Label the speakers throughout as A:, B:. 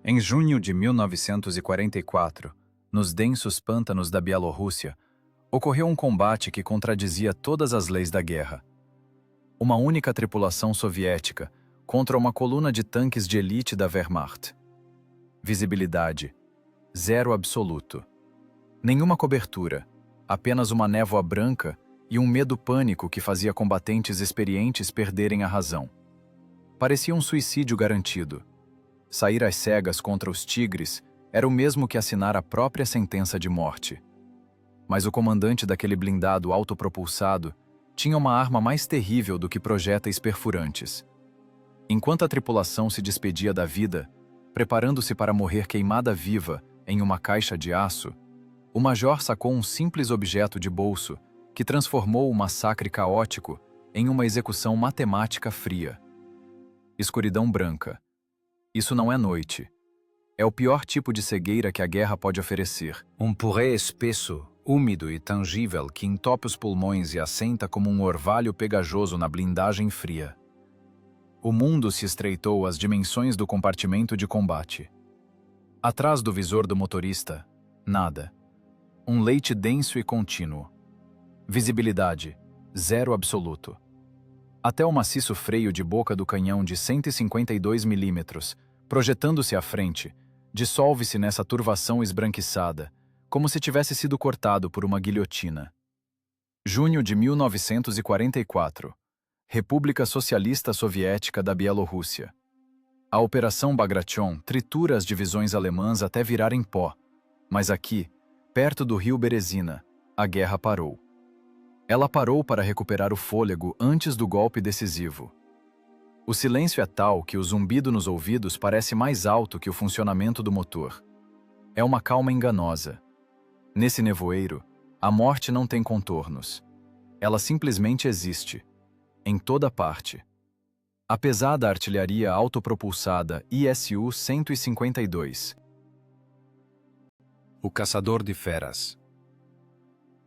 A: Em junho de 1944, nos densos pântanos da Bielorrússia, ocorreu um combate que contradizia todas as leis da guerra. Uma única tripulação soviética contra uma coluna de tanques de elite da Wehrmacht. Visibilidade: zero absoluto. Nenhuma cobertura, apenas uma névoa branca e um medo pânico que fazia combatentes experientes perderem a razão. Parecia um suicídio garantido. Sair às cegas contra os tigres era o mesmo que assinar a própria sentença de morte. Mas o comandante daquele blindado autopropulsado tinha uma arma mais terrível do que projéteis perfurantes. Enquanto a tripulação se despedia da vida, preparando-se para morrer queimada viva em uma caixa de aço, o major sacou um simples objeto de bolso que transformou o massacre caótico em uma execução matemática fria. Escuridão branca. Isso não é noite. É o pior tipo de cegueira que a guerra pode oferecer. Um purê espesso, úmido e tangível que entope os pulmões e assenta como um orvalho pegajoso na blindagem fria. O mundo se estreitou às dimensões do compartimento de combate. Atrás do visor do motorista, nada. Um leite denso e contínuo. Visibilidade: zero absoluto. Até o maciço freio de boca do canhão de 152 mm, projetando-se à frente, dissolve-se nessa turvação esbranquiçada, como se tivesse sido cortado por uma guilhotina. Junho de 1944. República Socialista Soviética da Bielorrússia. A Operação Bagration tritura as divisões alemãs até virar em pó, mas aqui, perto do rio Berezina, a guerra parou. Ela parou para recuperar o fôlego antes do golpe decisivo. O silêncio é tal que o zumbido nos ouvidos parece mais alto que o funcionamento do motor. É uma calma enganosa. Nesse nevoeiro, a morte não tem contornos. Ela simplesmente existe, em toda parte. A pesada artilharia autopropulsada ISU-152. O caçador de feras.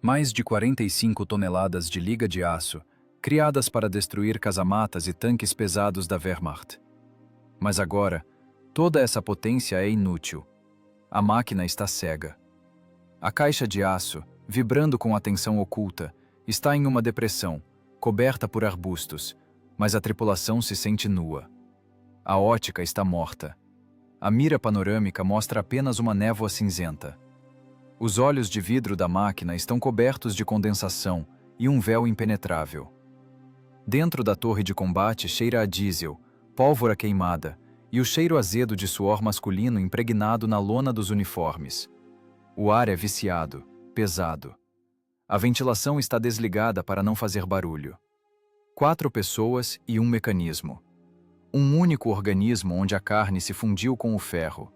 A: Mais de 45 toneladas de liga de aço, criadas para destruir casamatas e tanques pesados da Wehrmacht. Mas agora, toda essa potência é inútil. A máquina está cega. A caixa de aço, vibrando com a tensão oculta, está em uma depressão, coberta por arbustos, mas a tripulação se sente nua. A ótica está morta. A mira panorâmica mostra apenas uma névoa cinzenta. Os olhos de vidro da máquina estão cobertos de condensação e um véu impenetrável. Dentro da torre de combate cheira a diesel, pólvora queimada e o cheiro azedo de suor masculino impregnado na lona dos uniformes. O ar é viciado, pesado. A ventilação está desligada para não fazer barulho. 4 pessoas e um mecanismo. Um único organismo onde a carne se fundiu com o ferro.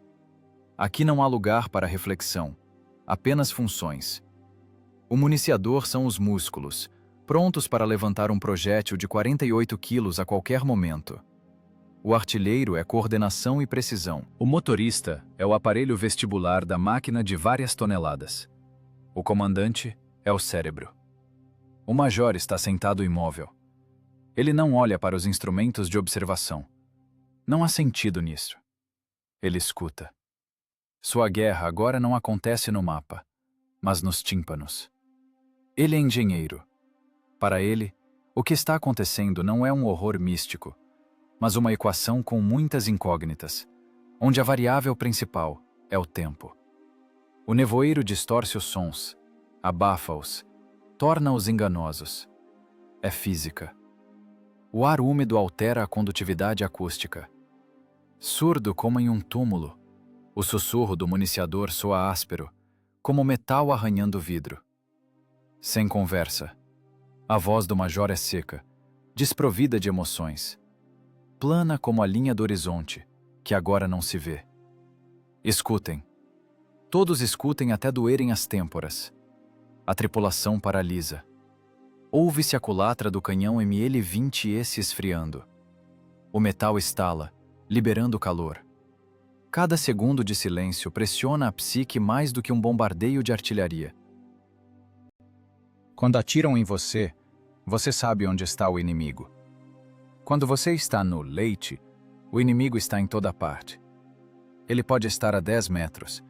A: Aqui não há lugar para reflexão. Apenas funções. O municiador são os músculos, prontos para levantar um projétil de 48 quilos a qualquer momento. O artilheiro é coordenação e precisão. O motorista é o aparelho vestibular da máquina de várias toneladas. O comandante é o cérebro. O major está sentado imóvel. Ele não olha para os instrumentos de observação. Não há sentido nisso. Ele escuta. Sua guerra agora não acontece no mapa, mas nos tímpanos. Ele é engenheiro. Para ele, o que está acontecendo não é um horror místico, mas uma equação com muitas incógnitas, onde a variável principal é o tempo. O nevoeiro distorce os sons, abafa-os, torna-os enganosos. É física. O ar úmido altera a condutividade acústica. Surdo como em um túmulo, o sussurro do municiador soa áspero, como metal arranhando vidro. Sem conversa. A voz do major é seca, desprovida de emoções. Plana como a linha do horizonte, que agora não se vê. Escutem. Todos escutem até doerem as têmporas. A tripulação paralisa. Ouve-se a culatra do canhão ML-20E se esfriando. O metal estala, liberando calor. Cada segundo de silêncio pressiona a psique mais do que um bombardeio de artilharia. Quando atiram em você, você sabe onde está o inimigo. Quando você está no leite, o inimigo está em toda parte. Ele pode estar a 10 metros,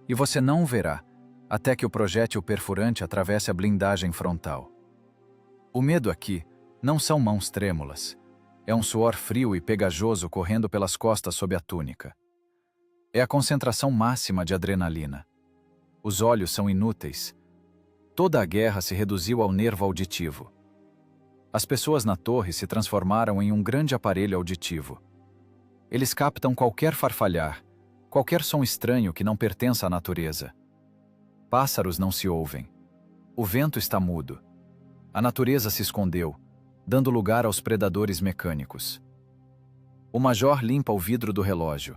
A: e você não o verá até que o projétil perfurante atravesse a blindagem frontal. O medo aqui não são mãos trêmulas. É um suor frio e pegajoso correndo pelas costas sob a túnica. É a concentração máxima de adrenalina. Os olhos são inúteis. Toda a guerra se reduziu ao nervo auditivo. As pessoas na torre se transformaram em um grande aparelho auditivo. Eles captam qualquer farfalhar, qualquer som estranho que não pertença à natureza. Pássaros não se ouvem. O vento está mudo. A natureza se escondeu, dando lugar aos predadores mecânicos. O major limpa o vidro do relógio.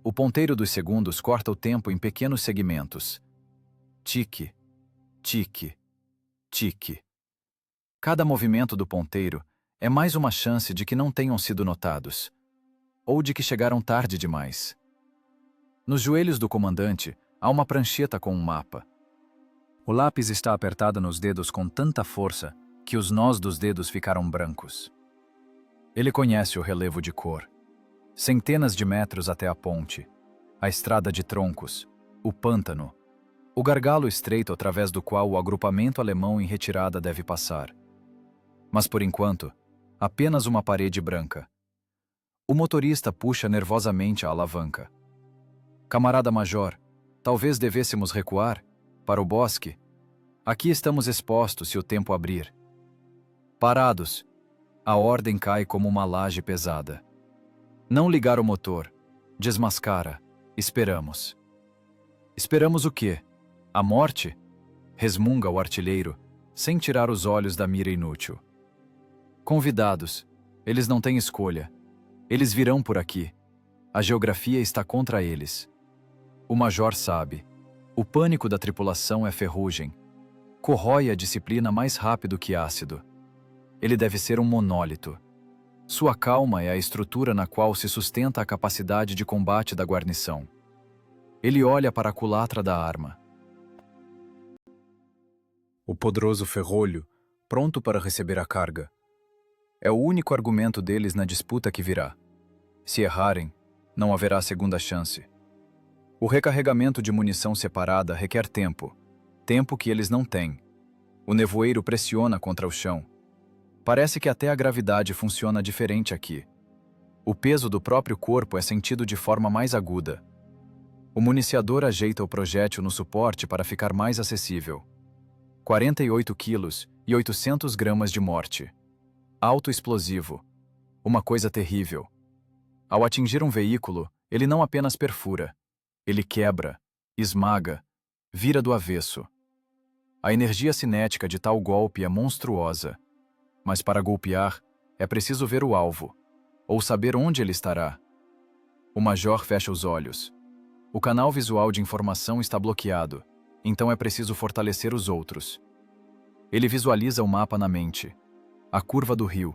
A: O ponteiro dos segundos corta o tempo em pequenos segmentos. Tique, tique, tique. Cada movimento do ponteiro é mais uma chance de que não tenham sido notados, ou de que chegaram tarde demais. Nos joelhos do comandante há uma prancheta com um mapa. O lápis está apertado nos dedos com tanta força que os nós dos dedos ficaram brancos. Ele conhece o relevo de cor. Centenas de metros até a ponte, a estrada de troncos, o pântano, o gargalo estreito através do qual o agrupamento alemão em retirada deve passar. Mas por enquanto, apenas uma parede branca. O motorista puxa nervosamente a alavanca. Camarada Major, talvez devêssemos recuar para o bosque. Aqui estamos expostos se o tempo abrir. Parados. A ordem cai como uma laje pesada. Não ligar o motor. Desmascara. Esperamos. Esperamos o quê? A morte? Resmunga o artilheiro, sem tirar os olhos da mira inútil. Convidados. Eles não têm escolha. Eles virão por aqui. A geografia está contra eles. O major sabe. O pânico da tripulação é ferrugem. Corrói a disciplina mais rápido que ácido. Ele deve ser um monólito. Sua calma é a estrutura na qual se sustenta a capacidade de combate da guarnição. Ele olha para a culatra da arma. O poderoso ferrolho, pronto para receber a carga. É o único argumento deles na disputa que virá. Se errarem, não haverá segunda chance. O recarregamento de munição separada requer tempo. Tempo que eles não têm. O nevoeiro pressiona contra o chão. Parece que até a gravidade funciona diferente aqui. O peso do próprio corpo é sentido de forma mais aguda. O municiador ajeita o projétil no suporte para ficar mais acessível. 48 quilos e 800 gramas de morte. Alto explosivo. Uma coisa terrível. Ao atingir um veículo, ele não apenas perfura. Ele quebra, esmaga, vira do avesso. A energia cinética de tal golpe é monstruosa. Mas para golpear, é preciso ver o alvo, ou saber onde ele estará. O major fecha os olhos. O canal visual de informação está bloqueado, então é preciso fortalecer os outros. Ele visualiza o mapa na mente. A curva do rio.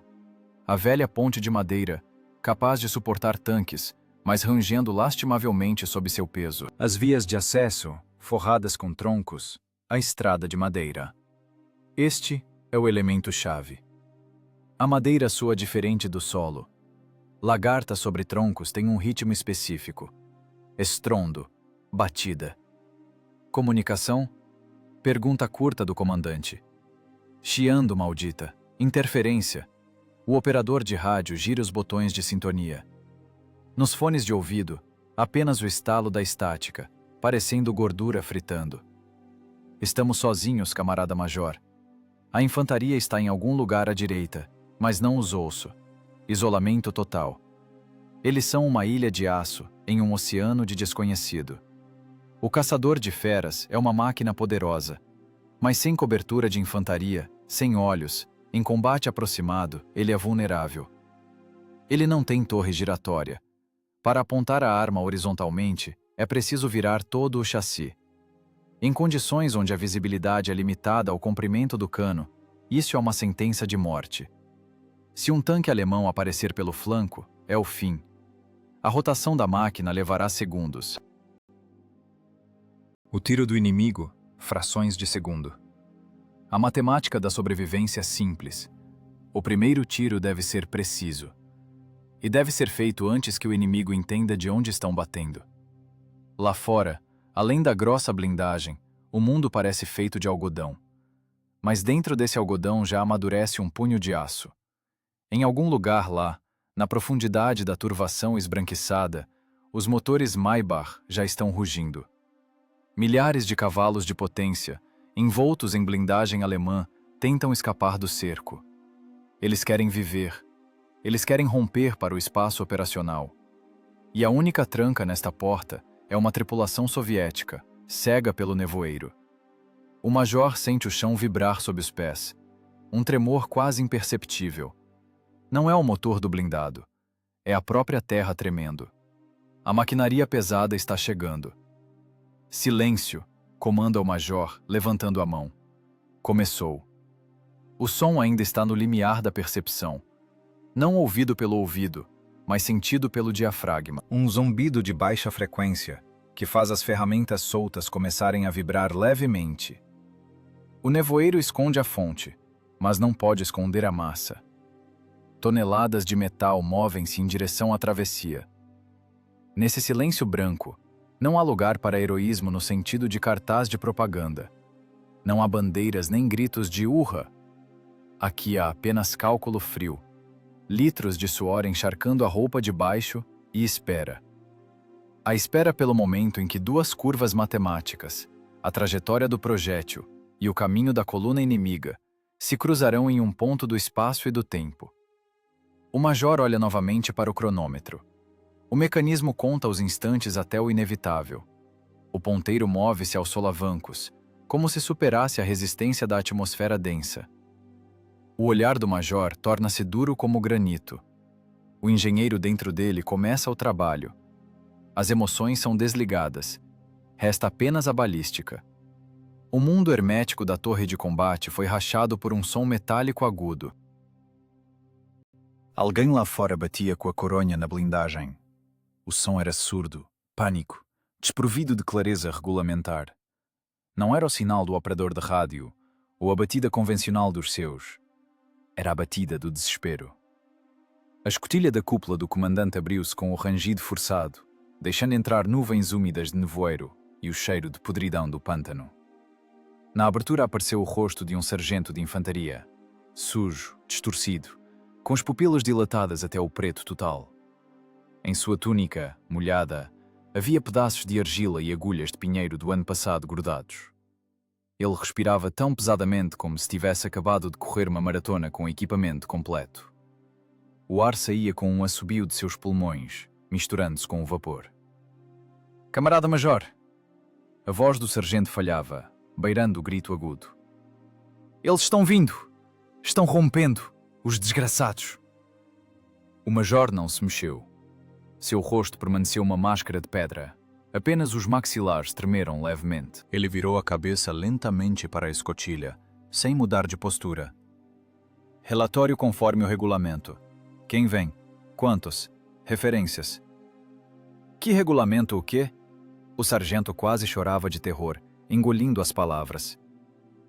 A: A velha ponte de madeira, capaz de suportar tanques, mas rangendo lastimavelmente sob seu peso. As vias de acesso, forradas com troncos. A estrada de madeira. Este é o elemento-chave. A madeira soa diferente do solo. Lagarta sobre troncos tem um ritmo específico. Estrondo. Batida. Comunicação? Pergunta curta do comandante. Chiando, maldita. Interferência. O operador de rádio gira os botões de sintonia. Nos fones de ouvido, apenas o estalo da estática, parecendo gordura fritando. Estamos sozinhos, camarada major. A infantaria está em algum lugar à direita, mas não os ouço. Isolamento total. Eles são uma ilha de aço, em um oceano de desconhecido. O caçador de feras é uma máquina poderosa, mas sem cobertura de infantaria, sem olhos, em combate aproximado, ele é vulnerável. Ele não tem torre giratória. Para apontar a arma horizontalmente, é preciso virar todo o chassi. Em condições onde a visibilidade é limitada ao comprimento do cano, isso é uma sentença de morte. Se um tanque alemão aparecer pelo flanco, é o fim. A rotação da máquina levará segundos. O tiro do inimigo, frações de segundo. A matemática da sobrevivência é simples. O primeiro tiro deve ser preciso. E deve ser feito antes que o inimigo entenda de onde estão batendo. Lá fora, além da grossa blindagem, o mundo parece feito de algodão. Mas dentro desse algodão já amadurece um punho de aço. Em algum lugar lá, na profundidade da turvação esbranquiçada, os motores Maybach já estão rugindo. Milhares de cavalos de potência, envoltos em blindagem alemã, tentam escapar do cerco. Eles querem viver. Eles querem romper para o espaço operacional. E a única tranca nesta porta é uma tripulação soviética, cega pelo nevoeiro. O major sente o chão vibrar sob os pés. Um tremor quase imperceptível. Não é o motor do blindado. É a própria terra tremendo. A maquinaria pesada está chegando. Silêncio, comanda o major, levantando a mão. Começou. O som ainda está no limiar da percepção. Não ouvido pelo ouvido, mas sentido pelo diafragma. Um zumbido de baixa frequência, que faz as ferramentas soltas começarem a vibrar levemente. O nevoeiro esconde a fonte, mas não pode esconder a massa. Toneladas de metal movem-se em direção à travessia. Nesse silêncio branco, não há lugar para heroísmo no sentido de cartaz de propaganda. Não há bandeiras nem gritos de urra. Aqui há apenas cálculo frio, litros de suor encharcando a roupa de baixo e espera. A espera pelo momento em que duas curvas matemáticas, a trajetória do projétil e o caminho da coluna inimiga, se cruzarão em um ponto do espaço e do tempo. O major olha novamente para o cronômetro. O mecanismo conta os instantes até o inevitável. O ponteiro move-se aos solavancos, como se superasse a resistência da atmosfera densa. O olhar do major torna-se duro como granito. O engenheiro dentro dele começa o trabalho. As emoções são desligadas. Resta apenas a balística. O mundo hermético da torre de combate foi rachado por um som metálico agudo. Alguém lá fora batia com a coronha na blindagem. O som era surdo, pânico, desprovido de clareza regulamentar. Não era o sinal do operador de rádio, ou a batida convencional dos seus. Era a batida do desespero. A escotilha da cúpula do comandante abriu-se com o rangido forçado, deixando entrar nuvens úmidas de nevoeiro e o cheiro de podridão do pântano. Na abertura apareceu o rosto de um sargento de infantaria, sujo, distorcido, com as pupilas dilatadas até o preto total. Em sua túnica, molhada, havia pedaços de argila e agulhas de pinheiro do ano passado grudados. Ele respirava tão pesadamente como se tivesse acabado de correr uma maratona com equipamento completo. O ar saía com um assobio de seus pulmões, misturando-se com o vapor. "Camarada Major!" A voz do sargento falhava, beirando o grito agudo. "Eles estão vindo! Estão rompendo! Os desgraçados!" O major não se mexeu. Seu rosto permaneceu uma máscara de pedra. Apenas os maxilares tremeram levemente. Ele virou a cabeça lentamente para a escotilha, sem mudar de postura. "Relatório conforme o regulamento. Quem vem? Quantos? Referências." "Que regulamento o quê?" O sargento quase chorava de terror, engolindo as palavras.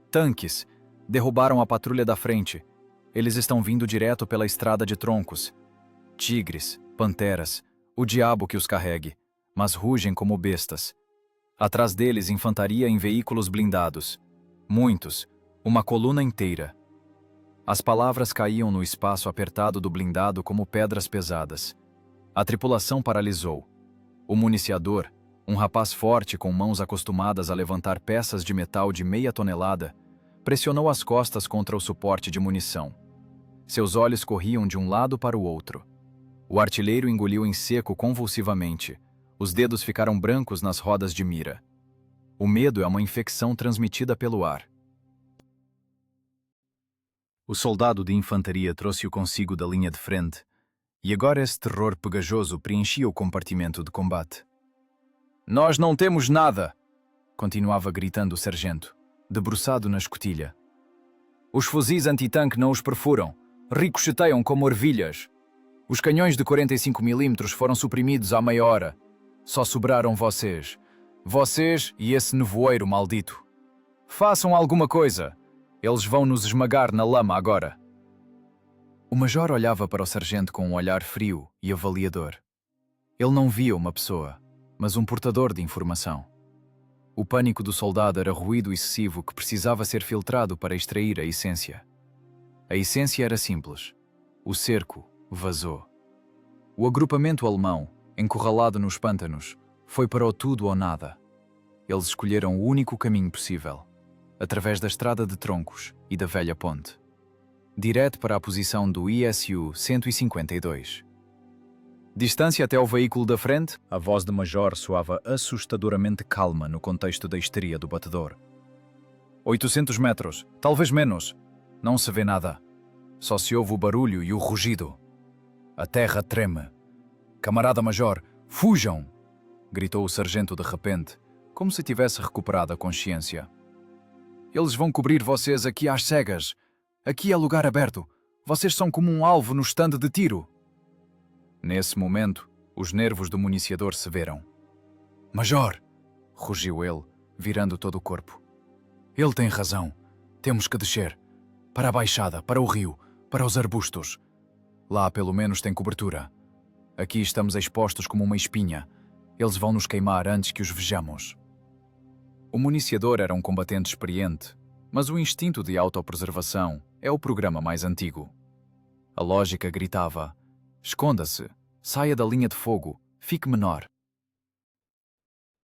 A: "Tanques! Derrubaram a patrulha da frente. Eles estão vindo direto pela estrada de troncos. Tigres, panteras, o diabo que os carregue, mas rugem como bestas. Atrás deles, infantaria em veículos blindados. Muitos, uma coluna inteira." As palavras caíam no espaço apertado do blindado como pedras pesadas. A tripulação paralisou. O municiador, um rapaz forte com mãos acostumadas a levantar peças de metal de meia tonelada, pressionou as costas contra o suporte de munição. Seus olhos corriam de um lado para o outro. O artilheiro engoliu em seco convulsivamente. Os dedos ficaram brancos nas rodas de mira. O medo é uma infecção transmitida pelo ar. O soldado de infantaria trouxe-o consigo da linha de frente, e agora esse terror pegajoso preenchia o compartimento de combate. "Nós não temos nada!" continuava gritando o sargento, debruçado na escotilha. "Os fuzis antitanque não os perfuram, ricocheteiam como ervilhas. Os canhões de 45 mm foram suprimidos há meia hora. Só sobraram vocês. Vocês e esse nevoeiro maldito. Façam alguma coisa. Eles vão nos esmagar na lama agora." O major olhava para o sargento com um olhar frio e avaliador. Ele não via uma pessoa, mas um portador de informação. O pânico do soldado era ruído excessivo que precisava ser filtrado para extrair a essência. A essência era simples. O cerco vazou. O agrupamento alemão, encurralado nos pântanos, foi para o tudo ou nada. Eles escolheram o único caminho possível, através da estrada de troncos e da velha ponte, direto para a posição do ISU 152. Distância até o veículo da frente? A voz do major soava assustadoramente calma no contexto da histeria do batedor. 800 metros, talvez menos. Não se vê nada. Só se ouve o barulho e o rugido. A terra treme. Camarada major, fujam! Gritou o sargento de repente, como se tivesse recuperado a consciência. Eles vão cobrir vocês aqui às cegas. Aqui é lugar aberto. Vocês são como um alvo no estande de tiro. Nesse momento, os nervos do municiador se veram. Major! Rugiu ele, virando todo o corpo. Ele tem razão. Temos que descer. Para a baixada, para o rio, para os arbustos. Lá pelo menos tem cobertura. Aqui estamos expostos como uma espinha. Eles vão nos queimar antes que os vejamos. O municiador era um combatente experiente, mas o instinto de autopreservação é o programa mais antigo. A lógica gritava: esconda-se, saia da linha de fogo, fique menor.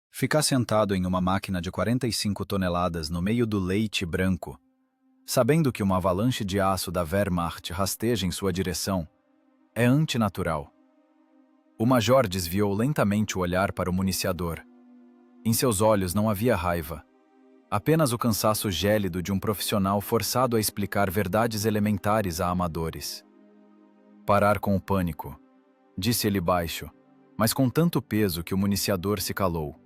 A: Ficar sentado em uma máquina de 45 toneladas no meio do leite branco, sabendo que uma avalanche de aço da Wehrmacht rasteja em sua direção, é antinatural. O major desviou lentamente o olhar para o municiador. Em seus olhos não havia raiva, apenas o cansaço gélido de um profissional forçado a explicar verdades elementares a amadores. Parar com o pânico, disse ele baixo, mas com tanto peso que o municiador se calou.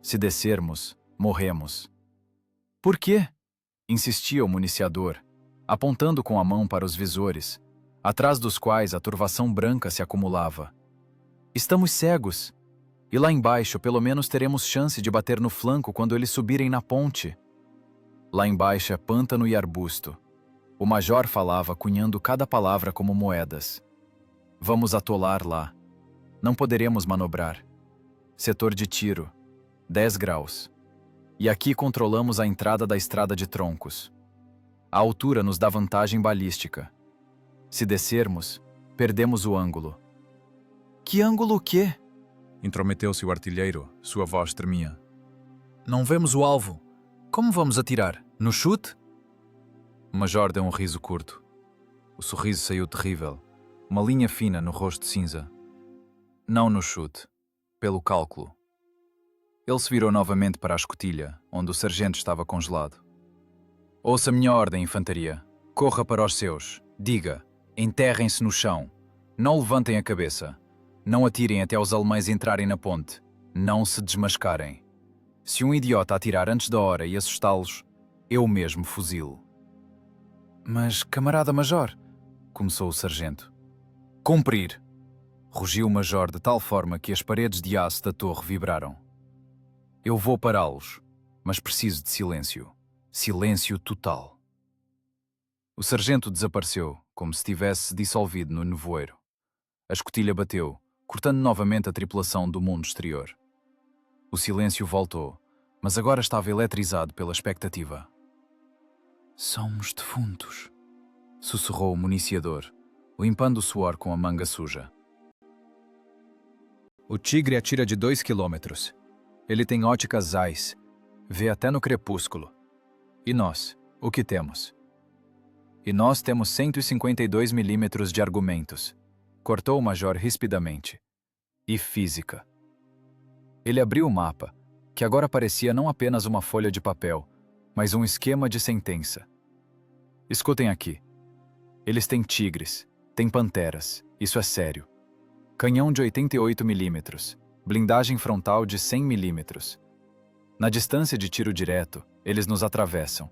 A: Se descermos, morremos. Por quê? Insistia o municiador, apontando com a mão para os visores, atrás dos quais a turvação branca se acumulava. Estamos cegos. E lá embaixo, pelo menos teremos chance de bater no flanco quando eles subirem na ponte. Lá embaixo é pântano e arbusto. O major falava cunhando cada palavra como moedas. Vamos atolar lá. Não poderemos manobrar. Setor de tiro. 10 graus. E aqui controlamos a entrada da estrada de troncos. A altura nos dá vantagem balística. Se descermos, perdemos o ângulo. Que ângulo o quê? Intrometeu-se o artilheiro, sua voz tremia. Não vemos o alvo. Como vamos atirar? No chute? O major deu um riso curto. O sorriso saiu terrível, uma linha fina no rosto cinza. Não no chute, pelo cálculo. Ele se virou novamente para a escotilha, onde o sargento estava congelado. Ouça a minha ordem, infantaria. Corra para os seus. Diga, enterrem-se no chão. Não levantem a cabeça. Não atirem até os alemães entrarem na ponte. Não se desmascarem. Se um idiota atirar antes da hora e assustá-los, eu mesmo fuzilo. Mas, camarada major, começou o sargento. Cumprir! Rugiu o major de tal forma que as paredes de aço da torre vibraram. Eu vou pará-los, mas preciso de silêncio. Silêncio total. O sargento desapareceu, como se tivesse dissolvido no nevoeiro. A escotilha bateu, cortando novamente a tripulação do mundo exterior. O silêncio voltou, mas agora estava eletrizado pela expectativa. Somos defuntos, sussurrou o municiador, limpando o suor com a manga suja. O tigre atira de 2 quilômetros. Ele tem óticas Zeiss, vê até no crepúsculo. E nós, o que temos? E nós temos 152 milímetros de argumentos. Cortou o major rispidamente. E física. Ele abriu o mapa, que agora parecia não apenas uma folha de papel, mas um esquema de sentença. Escutem aqui. Eles têm tigres, têm panteras, isso é sério. Canhão de 88 milímetros, blindagem frontal de 100 milímetros. Na distância de tiro direto, eles nos atravessam.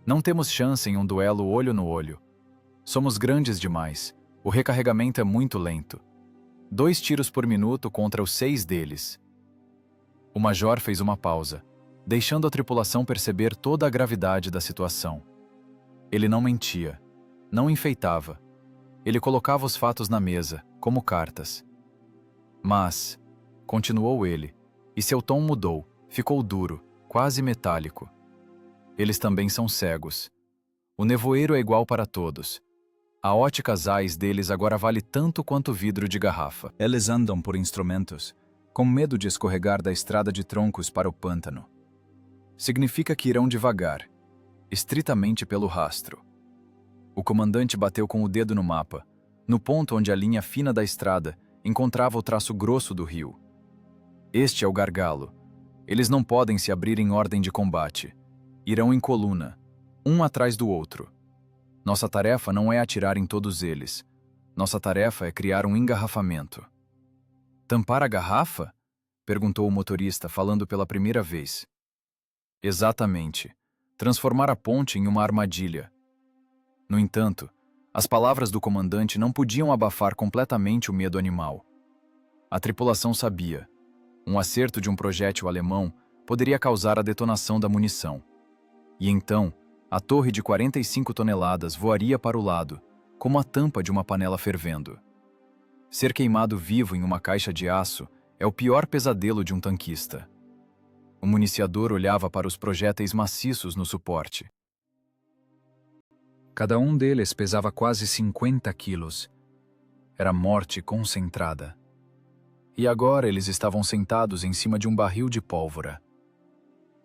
A: Não temos chance em um duelo olho no olho. Somos grandes demais. O recarregamento é muito lento. 2 tiros por minuto contra os 6 deles. O major fez uma pausa, deixando a tripulação perceber toda a gravidade da situação. Ele não mentia, não enfeitava. Ele colocava os fatos na mesa, como cartas. Mas, continuou ele, e seu tom mudou, ficou duro, quase metálico. Eles também são cegos. O nevoeiro é igual para todos. A ótica Zeiss deles agora vale tanto quanto vidro de garrafa. Eles andam por instrumentos, com medo de escorregar da estrada de troncos para o pântano. Significa que irão devagar, estritamente pelo rastro. O comandante bateu com o dedo no mapa, no ponto onde a linha fina da estrada encontrava o traço grosso do rio. Este é o gargalo. Eles não podem se abrir em ordem de combate. Irão em coluna, um atrás do outro. Nossa tarefa não é atirar em todos eles. Nossa tarefa é criar um engarrafamento. Tampar a garrafa? Perguntou o motorista, falando pela primeira vez. Exatamente. Transformar a ponte em uma armadilha. No entanto, as palavras do comandante não podiam abafar completamente o medo animal. A tripulação sabia. Um acerto de um projétil alemão poderia causar a detonação da munição. E então, a torre de 45 toneladas voaria para o lado, como a tampa de uma panela fervendo. Ser queimado vivo em uma caixa de aço é o pior pesadelo de um tanquista. O municiador olhava para os projéteis maciços no suporte. Cada um deles pesava quase 50 quilos. Era morte concentrada. E agora eles estavam sentados em cima de um barril de pólvora.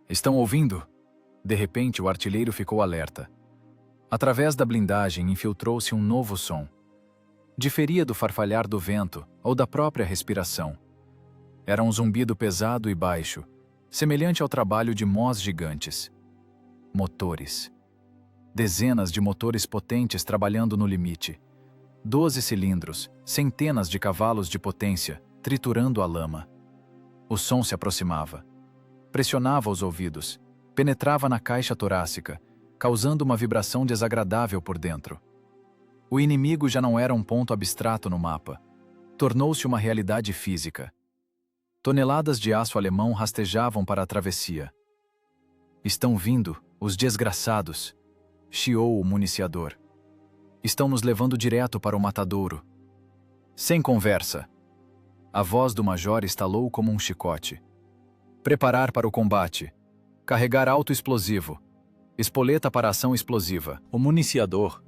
A: Estão ouvindo? De repente, o artilheiro ficou alerta. Através da blindagem infiltrou-se um novo som. Diferia do farfalhar do vento ou da própria respiração. Era um zumbido pesado e baixo, semelhante ao trabalho de mós gigantes. Motores. Dezenas de motores potentes trabalhando no limite. 12 cilindros, centenas de cavalos de potência, triturando a lama. O som se aproximava. Pressionava os ouvidos. Penetrava na caixa torácica, causando uma vibração desagradável por dentro. O inimigo já não era um ponto abstrato no mapa. Tornou-se uma realidade física. Toneladas de aço alemão rastejavam para a travessia. Estão vindo, os desgraçados, chiou o municiador. Estão nos levando direto para o matadouro. Sem conversa. A voz do major estalou como um chicote. Preparar para o combate. Carregar autoexplosivo. Espoleta para ação explosiva. O municiador,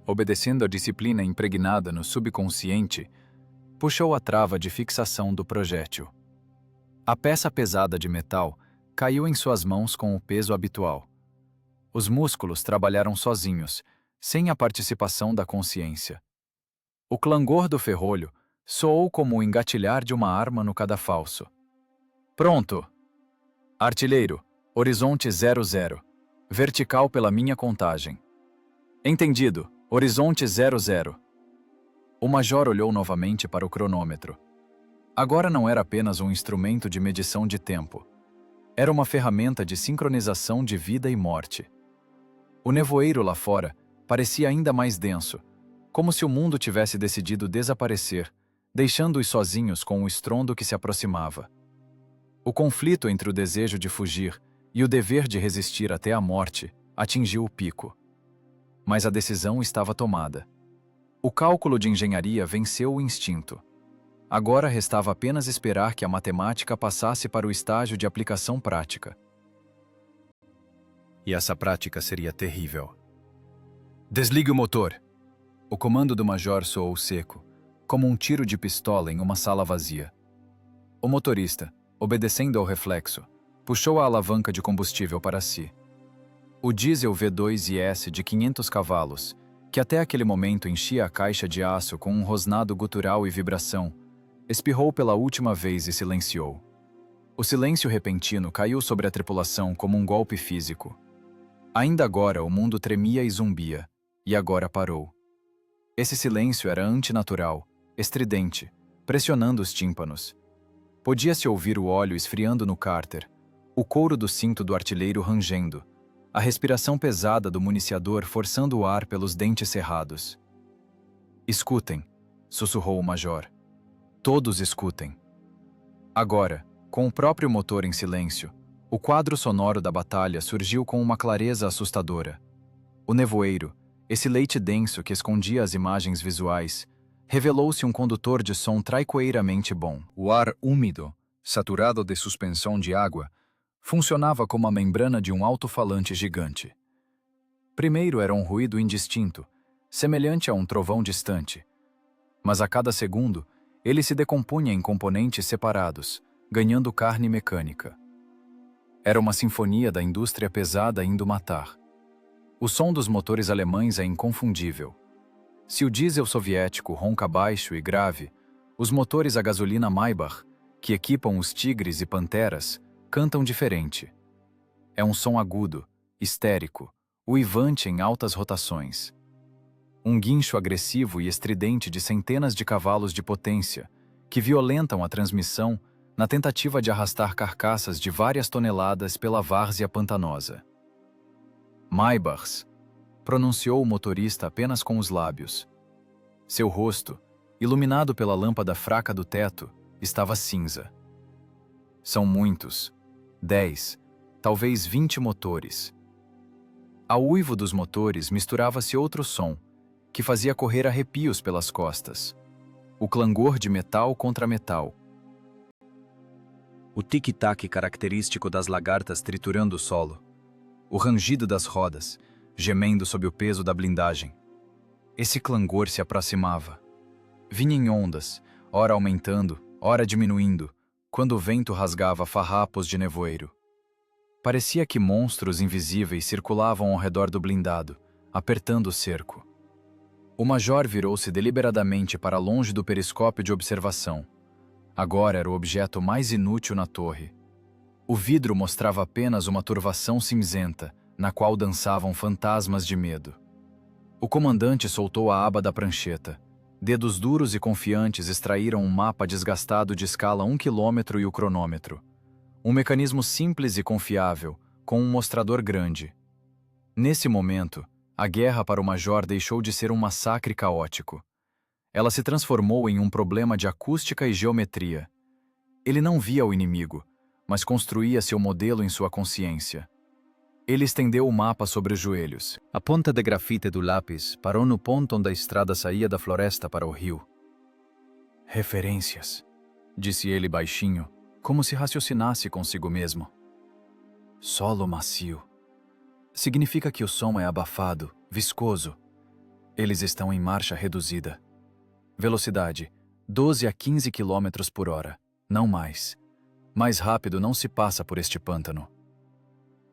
A: obedecendo a disciplina impregnada no subconsciente, puxou a trava de fixação do projétil. A peça pesada de metal caiu em suas mãos com o peso habitual. Os músculos trabalharam sozinhos, sem a participação da consciência. O clangor do ferrolho soou como o engatilhar de uma arma no cadafalso. Pronto! Artilheiro, horizonte 00. Vertical pela minha contagem. Entendido, horizonte 00. O major olhou novamente para o cronômetro. Agora não era apenas um instrumento de medição de tempo. Era uma ferramenta de sincronização de vida e morte. O nevoeiro lá fora parecia ainda mais denso, como se o mundo tivesse decidido desaparecer, deixando-os sozinhos com o estrondo que se aproximava. O conflito entre o desejo de fugir e o dever de resistir até a morte atingiu o pico. Mas a decisão estava tomada. O cálculo de engenharia venceu o instinto. Agora restava apenas esperar que a matemática passasse para o estágio de aplicação prática. E essa prática seria terrível. Desligue o motor! O comando do major soou seco, como um tiro de pistola em uma sala vazia. O motorista, obedecendo ao reflexo, puxou a alavanca de combustível para si. O diesel V2IS de 500 cavalos, que até aquele momento enchia a caixa de aço com um rosnado gutural e vibração, espirrou pela última vez e silenciou. O silêncio repentino caiu sobre a tripulação como um golpe físico. Ainda agora o mundo tremia e zumbia, e agora parou. Esse silêncio era antinatural, estridente, pressionando os tímpanos. Podia-se ouvir o óleo esfriando no cárter, o couro do cinto do artilheiro rangendo, a respiração pesada do municiador forçando o ar pelos dentes cerrados. Escutem, sussurrou o major. Todos escutem. Agora, com o próprio motor em silêncio, o quadro sonoro da batalha surgiu com uma clareza assustadora. O nevoeiro, esse leite denso que escondia as imagens visuais, revelou-se um condutor de som traiçoeiramente bom. O ar úmido, saturado de suspensão de água, funcionava como a membrana de um alto-falante gigante. Primeiro era um ruído indistinto, semelhante a um trovão distante. Mas a cada segundo, ele se decompunha em componentes separados, ganhando carne mecânica. Era uma sinfonia da indústria pesada indo matar. O som dos motores alemães é inconfundível. Se o diesel soviético ronca baixo e grave, os motores a gasolina Maybach, que equipam os Tigres e Panteras, cantam diferente. É um som agudo, histérico, uivante em altas rotações. Um guincho agressivo e estridente de centenas de cavalos de potência, que violentam a transmissão na tentativa de arrastar carcaças de várias toneladas pela várzea pantanosa. Maybachs, pronunciou o motorista apenas com os lábios. Seu rosto, iluminado pela lâmpada fraca do teto, estava cinza. São muitos, 10, talvez 20 motores. Ao uivo dos motores misturava-se outro som, que fazia correr arrepios pelas costas. O clangor de metal contra metal. O tic-tac característico das lagartas triturando o solo. O rangido das rodas, gemendo sob o peso da blindagem. Esse clangor se aproximava. Vinha em ondas, ora aumentando, ora diminuindo, quando o vento rasgava farrapos de nevoeiro. Parecia que monstros invisíveis circulavam ao redor do blindado, apertando o cerco. O major virou-se deliberadamente para longe do periscópio de observação. Agora era o objeto mais inútil na torre. O vidro mostrava apenas uma turvação cinzenta, na qual dançavam fantasmas de medo. O comandante soltou a aba da prancheta. Dedos duros e confiantes extraíram um mapa desgastado de escala 1 quilômetro e o cronômetro. Um mecanismo simples e confiável, com um mostrador grande. Nesse momento, a guerra para o major deixou de ser um massacre caótico. Ela se transformou em um problema de acústica e geometria. Ele não via o inimigo, mas construía seu modelo em sua consciência. Ele estendeu o mapa sobre os joelhos. A ponta de grafite do lápis parou no ponto onde a estrada saía da floresta para o rio. Referências, disse ele baixinho, como se raciocinasse consigo mesmo. Solo macio. Significa que o som é abafado, viscoso. Eles estão em marcha reduzida. Velocidade, 12 a 15 km por hora, não mais. Mais rápido não se passa por este pântano.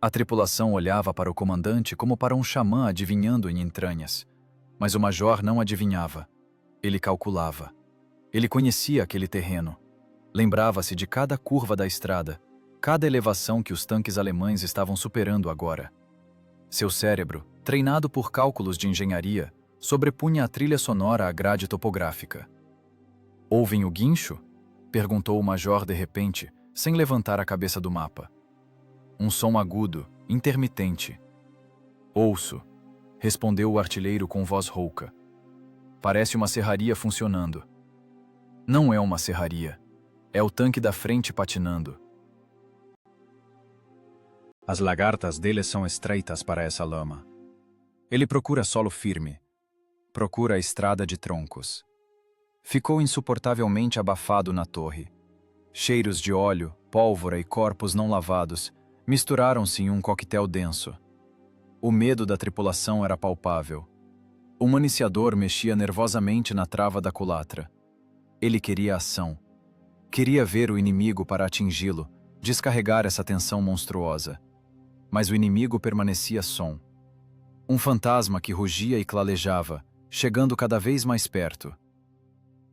A: A tripulação olhava para o comandante como para um xamã adivinhando em entranhas. Mas o major não adivinhava. Ele calculava. Ele conhecia aquele terreno. Lembrava-se de cada curva da estrada, cada elevação que os tanques alemães estavam superando agora. Seu cérebro, treinado por cálculos de engenharia, sobrepunha a trilha sonora à grade topográfica. Ouvem o guincho? Perguntou o major de repente, sem levantar a cabeça do mapa. Um som agudo, intermitente. Ouço, respondeu o artilheiro com voz rouca. Parece uma serraria funcionando. Não é uma serraria. É o tanque da frente patinando. As lagartas dele são estreitas para essa lama. Ele procura solo firme. Procura a estrada de troncos. Ficou insuportavelmente abafado na torre. Cheiros de óleo, pólvora e corpos não lavados misturaram-se em um coquetel denso. O medo da tripulação era palpável. O municiador mexia nervosamente na trava da culatra. Ele queria ação. Queria ver o inimigo para atingi-lo, descarregar essa tensão monstruosa. Mas o inimigo permanecia som. Um fantasma que rugia e clalejava, chegando cada vez mais perto.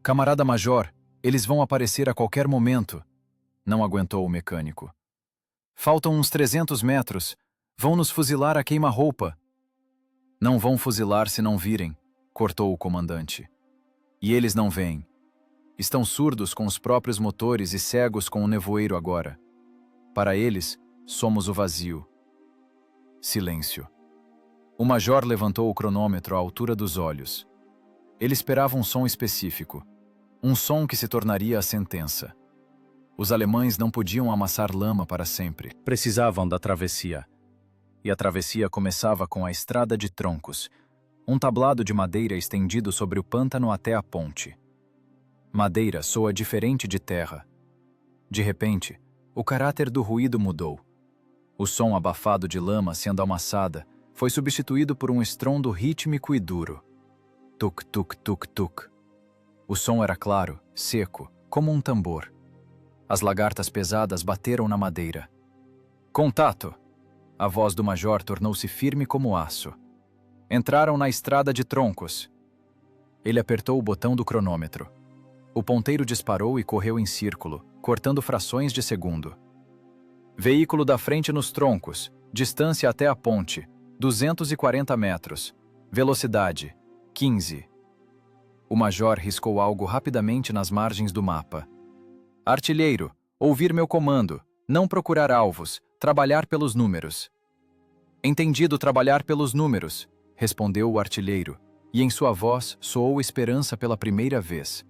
A: Camarada Major, eles vão aparecer a qualquer momento. Não aguentou o mecânico. Faltam uns 300 metros. Vão nos fuzilar a queima-roupa. Não vão fuzilar se não virem, cortou o comandante. E eles não veem. Estão surdos com os próprios motores e cegos com o nevoeiro agora. Para eles, somos o vazio. Silêncio. O major levantou o cronômetro à altura dos olhos. Ele esperava um som específico. Um som que se tornaria a sentença. Os alemães não podiam amassar lama para sempre. Precisavam da travessia. E a travessia começava com a estrada de troncos, um tablado de madeira estendido sobre o pântano até a ponte. Madeira soa diferente de terra. De repente, o caráter do ruído mudou. O som abafado de lama sendo amassada foi substituído por um estrondo rítmico e duro. Tuk, tuk, tuk, tuk. O som era claro, seco, como um tambor. As lagartas pesadas bateram na madeira. Contato! A voz do major tornou-se firme como aço. Entraram na estrada de troncos. Ele apertou o botão do cronômetro. O ponteiro disparou e correu em círculo, cortando frações de segundo. Veículo da frente nos troncos, distância até a ponte, 240 metros. Velocidade, 15. O major riscou algo rapidamente nas margens do mapa. Artilheiro, ouvir meu comando, não procurar alvos, trabalhar pelos números. Entendido trabalhar pelos números, respondeu o artilheiro, e em sua voz soou esperança pela primeira vez.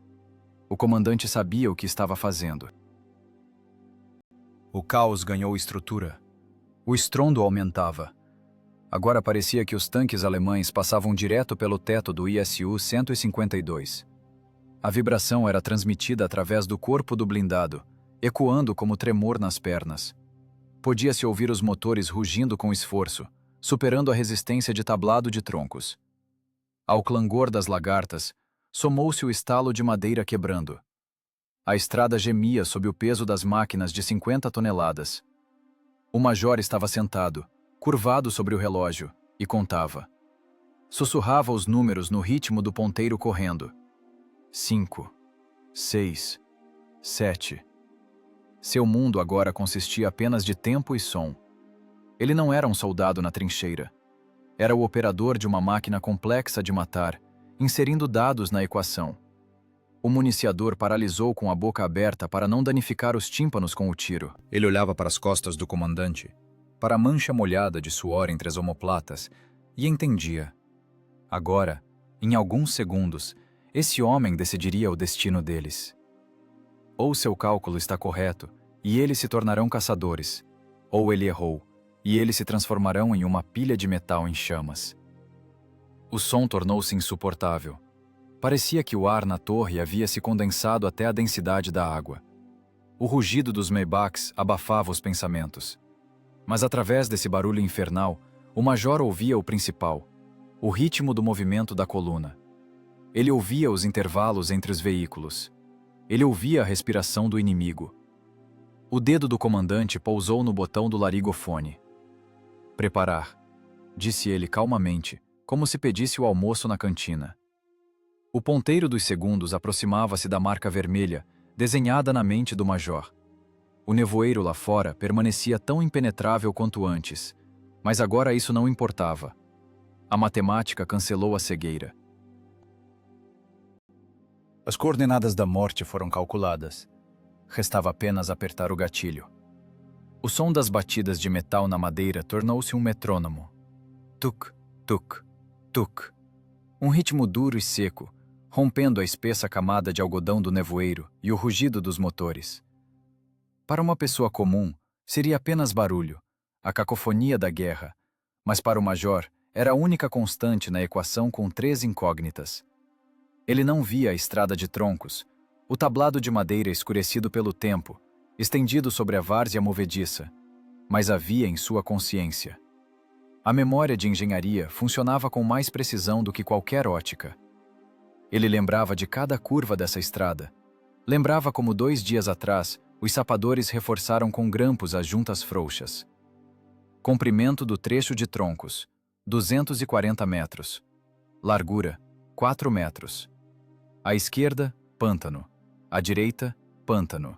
A: O comandante sabia o que estava fazendo. O caos ganhou estrutura. O estrondo aumentava. Agora parecia que os tanques alemães passavam direto pelo teto do ISU-152. A vibração era transmitida através do corpo do blindado, ecoando como tremor nas pernas. Podia-se ouvir os motores rugindo com esforço, superando a resistência de tablado de troncos. Ao clangor das lagartas, somou-se o estalo de madeira quebrando. A estrada gemia sob o peso das máquinas de 50 toneladas. O major estava sentado, curvado sobre o relógio, e contava. Sussurrava os números no ritmo do ponteiro correndo. 5, 6, 7. Seu mundo agora consistia apenas de tempo e som. Ele não era um soldado na trincheira. Era o operador de uma máquina complexa de matar, inserindo dados na equação. O municiador paralisou com a boca aberta para não danificar os tímpanos com o tiro. Ele olhava para as costas do comandante, para a mancha molhada de suor entre as omoplatas, e entendia. Agora, em alguns segundos, esse homem decidiria o destino deles. Ou seu cálculo está correto, e eles se tornarão caçadores, ou ele errou, e eles se transformarão em uma pilha de metal em chamas. O som tornou-se insuportável. Parecia que o ar na torre havia se condensado até a densidade da água. O rugido dos Maybachs abafava os pensamentos. Mas através desse barulho infernal, o major ouvia o principal, o ritmo do movimento da coluna. Ele ouvia os intervalos entre os veículos. Ele ouvia a respiração do inimigo. O dedo do comandante pousou no botão do larigofone. Preparar, disse ele calmamente, como se pedisse o almoço na cantina. O ponteiro dos segundos aproximava-se da marca vermelha, desenhada na mente do major. O nevoeiro lá fora permanecia tão impenetrável quanto antes, mas agora isso não importava. A matemática cancelou a cegueira. As coordenadas da morte foram calculadas. Restava apenas apertar o gatilho. O som das batidas de metal na madeira tornou-se um metrônomo. Tuk, tuk, tuk. Um ritmo duro e seco, rompendo a espessa camada de algodão do nevoeiro e o rugido dos motores. Para uma pessoa comum, seria apenas barulho, a cacofonia da guerra, mas para o major era a única constante na equação com 3 incógnitas. Ele não via a estrada de troncos, o tablado de madeira escurecido pelo tempo, estendido sobre a várzea movediça, mas havia em sua consciência. A memória de engenharia funcionava com mais precisão do que qualquer ótica. Ele lembrava de cada curva dessa estrada. Lembrava como 2 dias atrás, os sapadores reforçaram com grampos as juntas frouxas. Comprimento do trecho de troncos, 240 metros. Largura, 4 metros. À esquerda, pântano. À direita, pântano.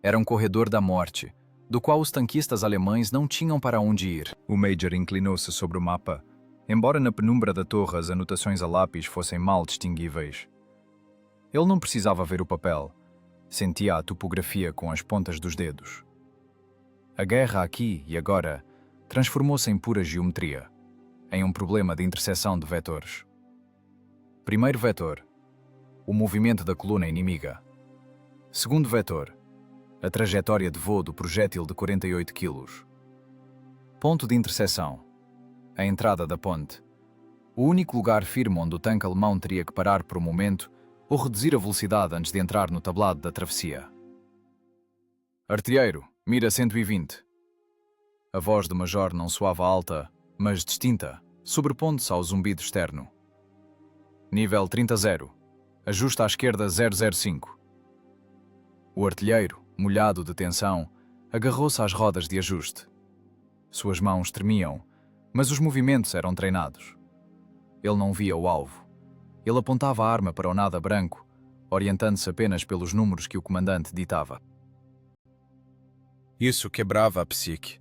A: Era um corredor da morte, do qual os tanquistas alemães não tinham para onde ir. O Major inclinou-se sobre o mapa, embora na penumbra da torre as anotações a lápis fossem mal distinguíveis. Ele não precisava ver o papel. Sentia a topografia com as pontas dos dedos. A guerra aqui e agora transformou-se em pura geometria, em um problema de interseção de vetores. Primeiro vetor, o movimento da coluna inimiga. Segundo vetor, a trajetória de voo do projétil de 48 kg. Ponto de interseção, a entrada da ponte. O único lugar firme onde o tanque alemão teria que parar por um momento ou reduzir a velocidade antes de entrar no tablado da travessia. Artilheiro, mira 120. A voz do major não soava alta, mas distinta, sobrepondo-se ao zumbido externo. Nível 30-0. Ajusta à esquerda 005. O artilheiro, molhado de tensão, agarrou-se às rodas de ajuste. Suas mãos tremiam, mas os movimentos eram treinados. Ele não via o alvo. Ele apontava a arma para o nada branco, orientando-se apenas pelos números que o comandante ditava. Isso quebrava a psique.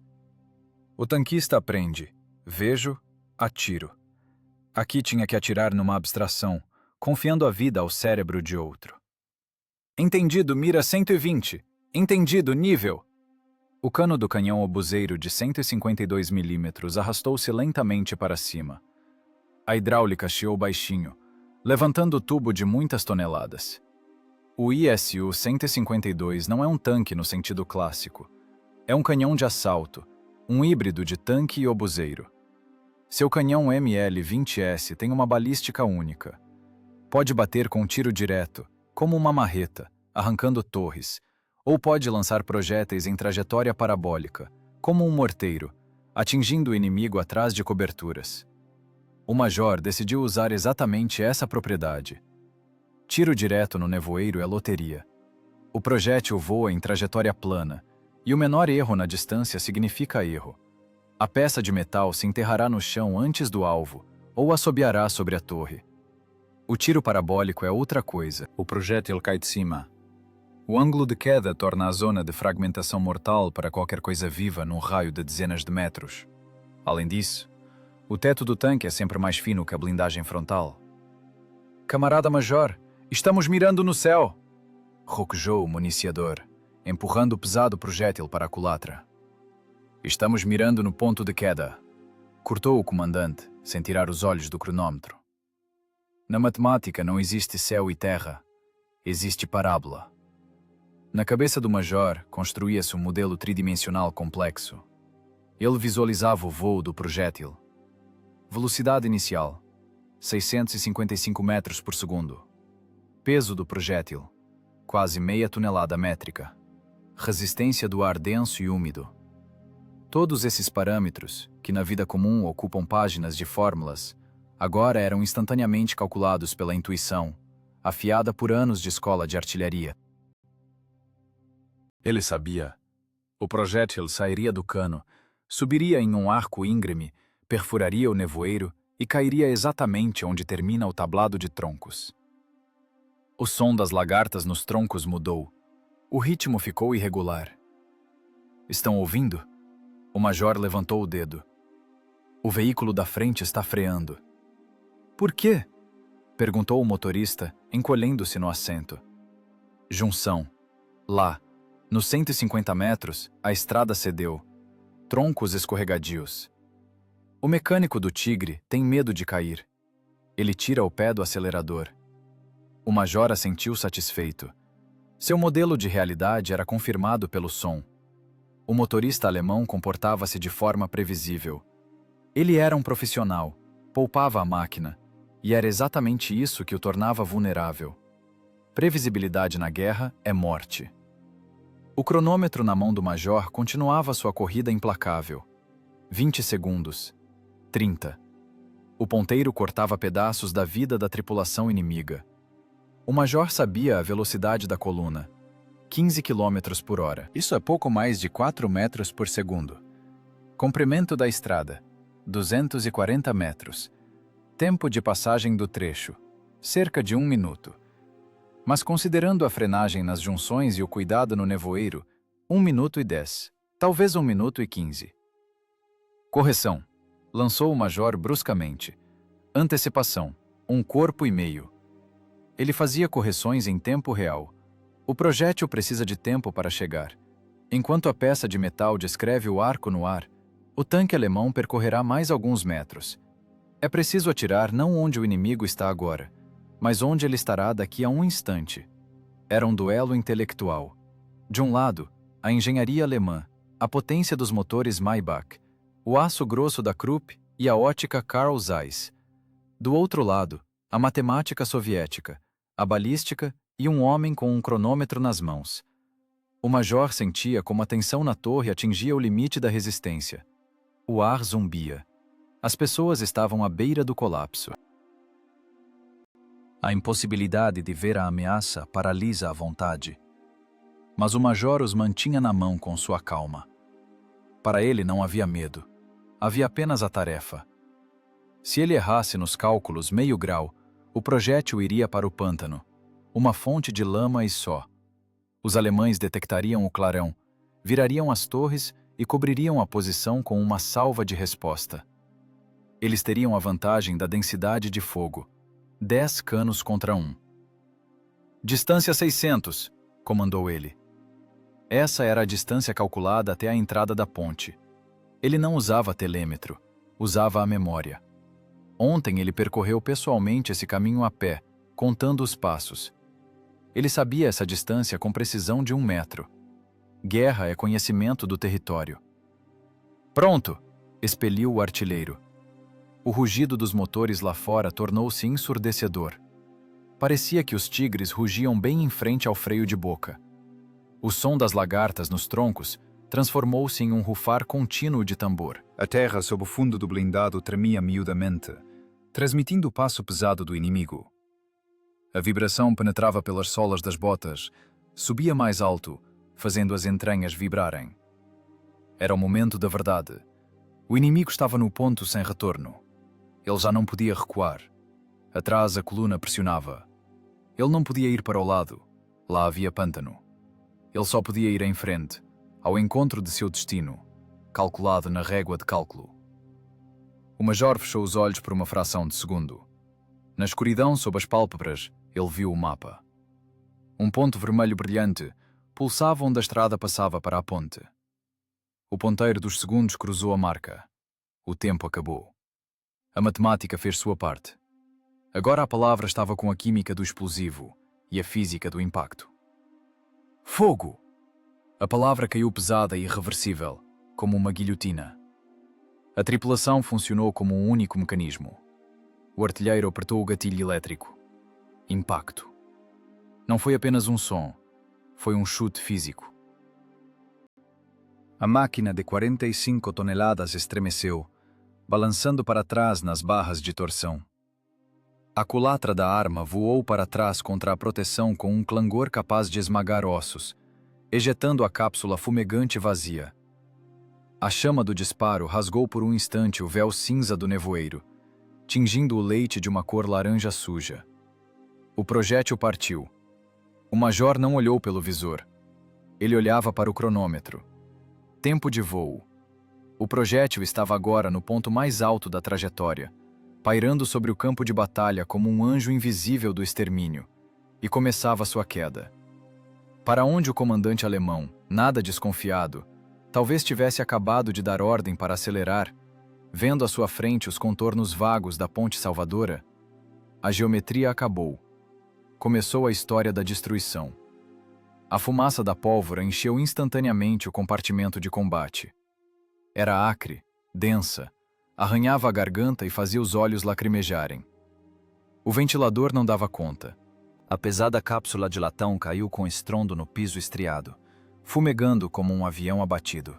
A: O tanquista aprende. Vejo, atiro. Aqui tinha que atirar numa abstração, confiando a vida ao cérebro de outro. Entendido, mira 120. Entendido, nível. O cano do canhão obuseiro de 152 milímetros arrastou-se lentamente para cima. A hidráulica chiou baixinho, levantando o tubo de muitas toneladas. O ISU-152 não é um tanque no sentido clássico. É um canhão de assalto, um híbrido de tanque e obuseiro. Seu canhão ML-20S tem uma balística única. Pode bater com tiro direto, como uma marreta, arrancando torres, ou pode lançar projéteis em trajetória parabólica, como um morteiro, atingindo o inimigo atrás de coberturas. O major decidiu usar exatamente essa propriedade. Tiro direto no nevoeiro é loteria. O projétil voa em trajetória plana, e o menor erro na distância significa erro. A peça de metal se enterrará no chão antes do alvo, ou assobiará sobre a torre. O tiro parabólico é outra coisa. O projétil cai de cima. O ângulo de queda torna a zona de fragmentação mortal para qualquer coisa viva num raio de dezenas de metros. Além disso, o teto do tanque é sempre mais fino que a blindagem frontal. Camarada Major, estamos mirando no céu! Roquejou o municiador, empurrando o pesado projétil para a culatra. Estamos mirando no ponto de queda, cortou o comandante, sem tirar os olhos do cronômetro. Na matemática não existe céu e terra, existe parábola. Na cabeça do major construía-se um modelo tridimensional complexo. Ele visualizava o voo do projétil. Velocidade inicial, 655 metros por segundo. Peso do projétil, quase meia tonelada métrica. Resistência do ar denso e úmido. Todos esses parâmetros, que na vida comum ocupam páginas de fórmulas, agora eram instantaneamente calculados pela intuição, afiada por anos de escola de artilharia. Ele sabia. O projétil sairia do cano, subiria em um arco íngreme, perfuraria o nevoeiro e cairia exatamente onde termina o tablado de troncos. O som das lagartas nos troncos mudou. O ritmo ficou irregular. Estão ouvindo? O major levantou o dedo. O veículo da frente está freando. Por quê? Perguntou o motorista, encolhendo-se no assento. Junção. Lá, nos 150 metros, a estrada cedeu. Troncos escorregadios. O mecânico do Tigre tem medo de cair. Ele tira o pé do acelerador. O major assentiu satisfeito. Seu modelo de realidade era confirmado pelo som. O motorista alemão comportava-se de forma previsível. Ele era um profissional, poupava a máquina, e era exatamente isso que o tornava vulnerável. Previsibilidade na guerra é morte. O cronômetro na mão do major continuava sua corrida implacável. 20 segundos. 30. O ponteiro cortava pedaços da vida da tripulação inimiga. O major sabia a velocidade da coluna. 15 km por hora. Isso é pouco mais de 4 metros por segundo. Comprimento da estrada. 240 metros. Tempo de passagem do trecho. Cerca de 1 minuto. Mas considerando a frenagem nas junções e o cuidado no nevoeiro, 1 minuto e 10. Talvez 1 minuto e 15. Correção. Lançou o major bruscamente. Antecipação. 1 corpo e meio. Ele fazia correções em tempo real. O projétil precisa de tempo para chegar. Enquanto a peça de metal descreve o arco no ar, o tanque alemão percorrerá mais alguns metros. É preciso atirar não onde o inimigo está agora, mas onde ele estará daqui a um instante. Era um duelo intelectual. De um lado, a engenharia alemã, a potência dos motores Maybach, o aço grosso da Krupp e a ótica Carl Zeiss. Do outro lado, a matemática soviética, a balística e um homem com um cronômetro nas mãos. O major sentia como a tensão na torre atingia o limite da resistência. O ar zumbia. As pessoas estavam à beira do colapso. A impossibilidade de ver a ameaça paralisa a vontade. Mas o major os mantinha na mão com sua calma. Para ele não havia medo. Havia apenas a tarefa. Se ele errasse nos cálculos meio grau, o projétil iria para o pântano, uma fonte de lama e só. Os alemães detectariam o clarão, virariam as torres e cobririam a posição com uma salva de resposta. Eles teriam a vantagem da densidade de fogo. 10 canos contra 1. Distância 600, comandou ele. Essa era a distância calculada até a entrada da ponte. Ele não usava telêmetro, usava a memória. Ontem ele percorreu pessoalmente esse caminho a pé, contando os passos. Ele sabia essa distância com precisão de 1 metro. Guerra é conhecimento do território. Pronto! Expeliu o artilheiro. O rugido dos motores lá fora tornou-se ensurdecedor. Parecia que os tigres rugiam bem em frente ao freio de boca. O som das lagartas nos troncos transformou-se em um rufar contínuo de tambor.
B: A terra sob o fundo do blindado tremia miudamente, transmitindo o passo pesado do inimigo. A vibração penetrava pelas solas das botas, subia mais alto, fazendo as entranhas vibrarem. Era o momento da verdade. O inimigo estava no ponto sem retorno. Ele já não podia recuar. Atrás a coluna pressionava. Ele não podia ir para o lado. Lá havia pântano. Ele só podia ir em frente, ao encontro de seu destino, calculado na régua de cálculo. O major fechou os olhos por uma fração de segundo. Na escuridão sob as pálpebras, ele viu o mapa. Um ponto vermelho brilhante pulsava onde a estrada passava para a ponte. O ponteiro dos segundos cruzou a marca. O tempo acabou. A matemática fez sua parte. Agora a palavra estava com a química do explosivo e a física do impacto. Fogo! A palavra caiu pesada e irreversível, como uma guilhotina. A tripulação funcionou como um único mecanismo. O artilheiro apertou o gatilho elétrico. Impacto. Não foi apenas um som, foi um chute físico. A máquina de 45 toneladas estremeceu, balançando para trás nas barras de torção. A culatra da arma voou para trás contra a proteção com um clangor capaz de esmagar ossos, ejetando a cápsula fumegante vazia. A chama do disparo rasgou por um instante o véu cinza do nevoeiro, tingindo o leite de uma cor laranja suja. O projétil partiu. O major não olhou pelo visor. Ele olhava para o cronômetro. Tempo de voo. O projétil estava agora no ponto mais alto da trajetória, pairando sobre o campo de batalha como um anjo invisível do extermínio, e começava sua queda. Para onde o comandante alemão, nada desconfiado, talvez tivesse acabado de dar ordem para acelerar, vendo à sua frente os contornos vagos da Ponte Salvadora, a geometria acabou. Começou a história da destruição. A fumaça da pólvora encheu instantaneamente o compartimento de combate. Era acre, densa, arranhava a garganta e fazia os olhos lacrimejarem. O ventilador não dava conta. A pesada cápsula de latão caiu com estrondo no piso estriado, fumegando como um avião abatido.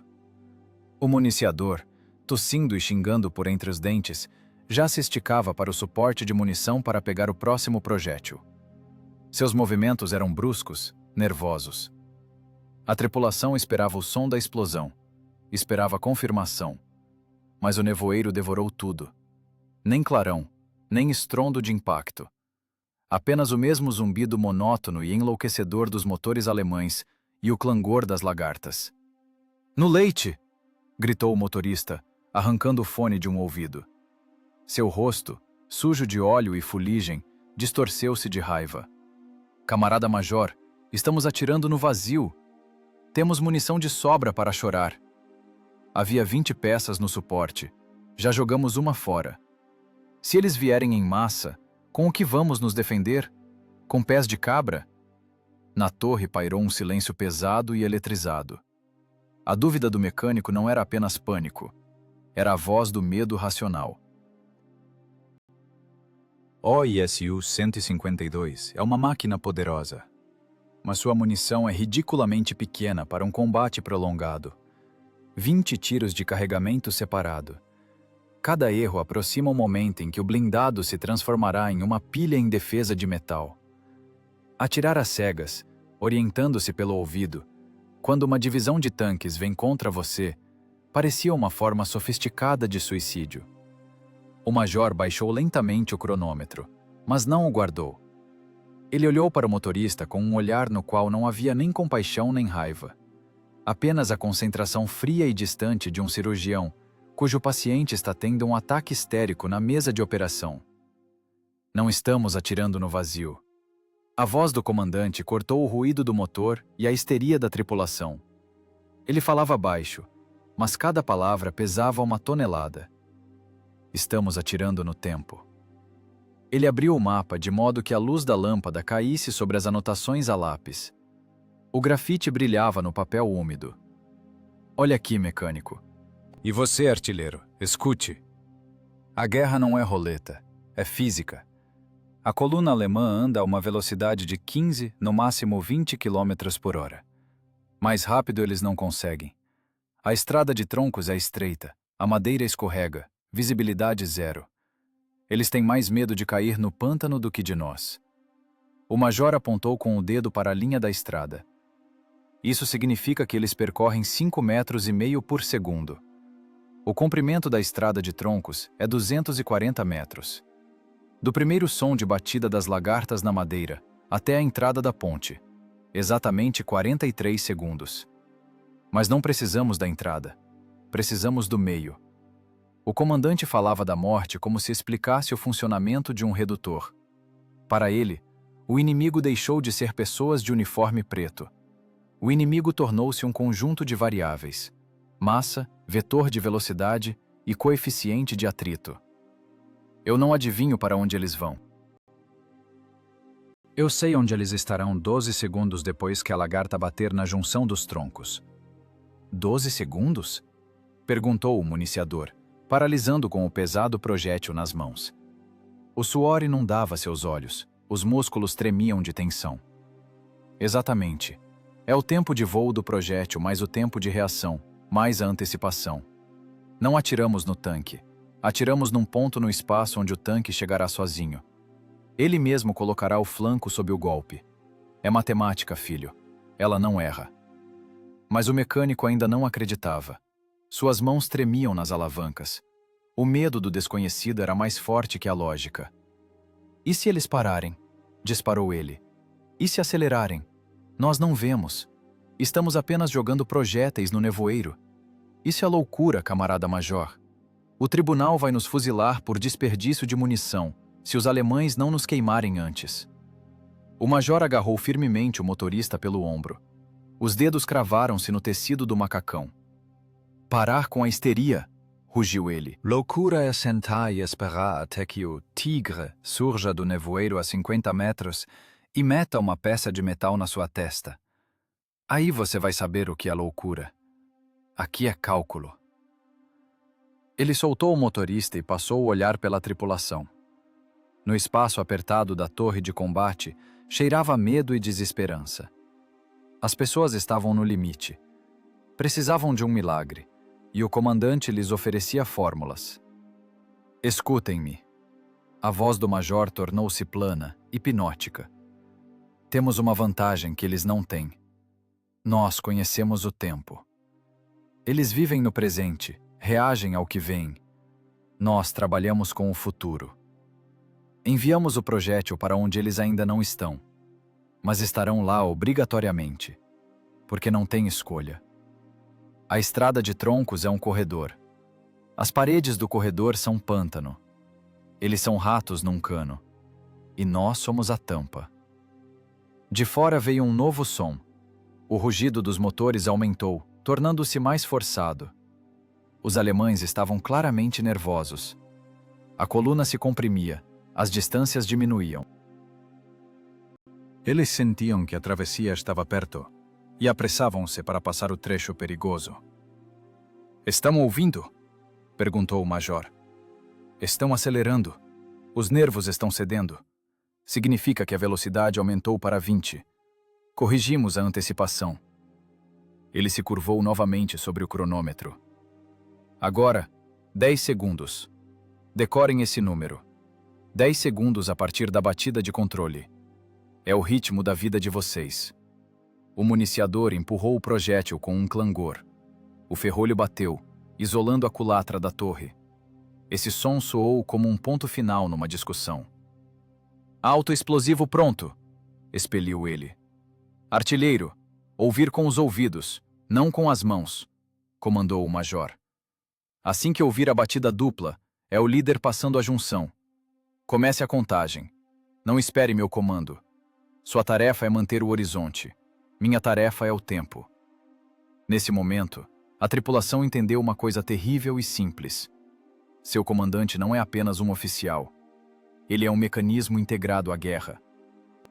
B: O municiador, tossindo e xingando por entre os dentes, já se esticava para o suporte de munição para pegar o próximo projétil. Seus movimentos eram bruscos, nervosos. A tripulação esperava o som da explosão, esperava confirmação. Mas o nevoeiro devorou tudo. Nem clarão, nem estrondo de impacto. Apenas o mesmo zumbido monótono e enlouquecedor dos motores alemães e o clangor das lagartas. "No leite!" gritou o motorista, arrancando o fone de um ouvido. Seu rosto, sujo de óleo e fuligem, distorceu-se de raiva. "Camarada major, estamos atirando no vazio. Temos munição de sobra para chorar. Havia 20 peças no suporte. Já jogamos uma fora. Se eles vierem em massa, com o que vamos nos defender? Com pés de cabra?" Na torre pairou um silêncio pesado e eletrizado. A dúvida do mecânico não era apenas pânico. Era a voz do medo racional. O ISU-152 é uma máquina poderosa. mas sua munição é ridiculamente pequena para um combate prolongado. 20 tiros de carregamento separado. Cada erro aproxima o momento em que o blindado se transformará em uma pilha indefesa de metal. Atirar às cegas, orientando-se pelo ouvido, quando uma divisão de tanques vem contra você, parecia uma forma sofisticada de suicídio. O major baixou lentamente o cronômetro, mas não o guardou. Ele olhou para o motorista com um olhar no qual não havia nem compaixão nem raiva. Apenas a concentração fria e distante de um cirurgião, cujo paciente está tendo um ataque histérico na mesa de operação. Não estamos atirando no vazio. A voz do comandante cortou o ruído do motor e a histeria da tripulação. Ele falava baixo, mas cada palavra pesava uma tonelada. Estamos atirando no tempo. Ele abriu o mapa de modo que a luz da lâmpada caísse sobre as anotações a lápis. O grafite brilhava no papel úmido. Olha aqui, mecânico.
A: E você, artilheiro, escute. A guerra não é roleta, é física. A coluna alemã anda a uma velocidade de 15, no máximo 20 km por hora. Mais rápido eles não conseguem. A estrada de troncos é estreita, a madeira escorrega, visibilidade zero. Eles têm mais medo de cair no pântano do que de nós. O major apontou com o dedo para a linha da estrada. Isso significa que eles percorrem 5,5 metros por segundo. O comprimento da estrada de troncos é 240 metros. Do primeiro som de batida das lagartas na madeira até a entrada da ponte, exatamente 43 segundos. Mas não precisamos da entrada. Precisamos do meio. O comandante falava da morte como se explicasse o funcionamento de um redutor. Para ele, o inimigo deixou de ser pessoas de uniforme preto. O inimigo tornou-se um conjunto de variáveis: massa, vetor de velocidade e coeficiente de atrito. Eu não adivinho para onde eles vão. Eu sei onde eles estarão 12 segundos depois que a lagarta bater na junção dos troncos. 12 segundos? Perguntou o municiador, paralisando com o pesado projétil nas mãos. O suor inundava seus olhos, os músculos tremiam de tensão. Exatamente. É o tempo de voo do projétil mais o tempo de reação, mais a antecipação. Não atiramos no tanque. Atiramos num ponto no espaço onde o tanque chegará sozinho. Ele mesmo colocará o flanco sob o golpe. É matemática, filho. Ela não erra. Mas o mecânico ainda não acreditava. Suas mãos tremiam nas alavancas. O medo do desconhecido era mais forte que a lógica. E se eles pararem? Disparou ele. E se acelerarem? Nós não vemos. Estamos apenas jogando projéteis no nevoeiro. Isso é loucura, camarada major. O tribunal vai nos fuzilar por desperdício de munição, se os alemães não nos queimarem antes. O major agarrou firmemente o motorista pelo ombro. Os dedos cravaram-se no tecido do macacão. Parar com a histeria, rugiu ele. Loucura é sentar e esperar até que o tigre surja do nevoeiro a 50 metros e meta uma peça de metal na sua testa. Aí você vai saber o que é loucura. Aqui é cálculo. Ele soltou o motorista e passou o olhar pela tripulação. No espaço apertado da torre de combate, cheirava medo e desesperança. As pessoas estavam no limite. Precisavam de um milagre, e o comandante lhes oferecia fórmulas. Escutem-me. A voz do major tornou-se plana, hipnótica. Temos uma vantagem que eles não têm. Nós conhecemos o tempo. Eles vivem no presente, reagem ao que vem. Nós trabalhamos com o futuro. Enviamos o projétil para onde eles ainda não estão, mas estarão lá obrigatoriamente, porque não tem escolha. A estrada de troncos é um corredor. As paredes do corredor são pântano. Eles são ratos num cano. E nós somos a tampa. De fora veio um novo som. O rugido dos motores aumentou, tornando-se mais forçado. Os alemães estavam claramente nervosos. A coluna se comprimia, as distâncias diminuíam. Eles sentiam que a travessia estava perto e apressavam-se para passar o trecho perigoso. Estão ouvindo? Perguntou o major. Estão acelerando. Os nervos estão cedendo. Significa que a velocidade aumentou para 20. Corrigimos a antecipação. Ele se curvou novamente sobre o cronômetro. Agora, 10 segundos. Decorem esse número. 10 segundos a partir da batida de controle. É o ritmo da vida de vocês. O municiador empurrou o projétil com um clangor. O ferrolho bateu, isolando a culatra da torre. Esse som soou como um ponto final numa discussão. Autoexplosivo pronto, expeliu ele. Artilheiro, ouvir com os ouvidos, não com as mãos, comandou o major. Assim que ouvir a batida dupla, é o líder passando a junção. Comece a contagem. Não espere meu comando. Sua tarefa é manter o horizonte. Minha tarefa é o tempo. Nesse momento, a tripulação entendeu uma coisa terrível e simples. Seu comandante não é apenas um oficial. Ele é um mecanismo integrado à guerra.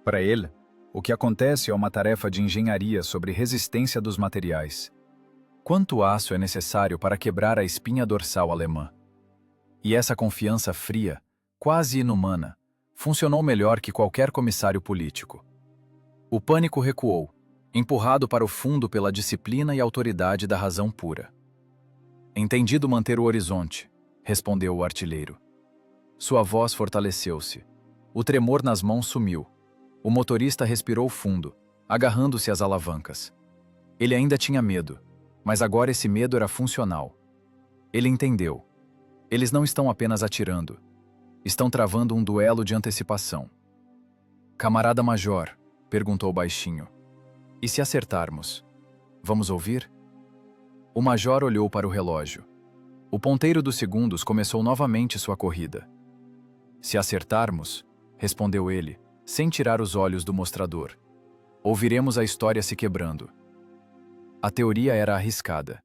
B: Para ele, o que acontece é uma tarefa de engenharia sobre resistência dos materiais. Quanto aço é necessário para quebrar a espinha dorsal alemã? E essa confiança fria, quase inumana, funcionou melhor que qualquer comissário político. O pânico recuou, empurrado para o fundo pela disciplina e autoridade da razão pura. Entendido manter o horizonte, respondeu o artilheiro. Sua voz fortaleceu-se. O tremor nas mãos sumiu. O motorista respirou fundo, agarrando-se às alavancas. Ele ainda tinha medo, mas agora esse medo era funcional. Ele entendeu. Eles não estão apenas atirando. Estão travando um duelo de antecipação. Camarada Major, perguntou baixinho. E se acertarmos? Vamos ouvir? O major olhou para o relógio. O ponteiro dos segundos começou novamente sua corrida. Se acertarmos, respondeu ele, sem tirar os olhos do mostrador, ouviremos a história se quebrando. A teoria era arriscada.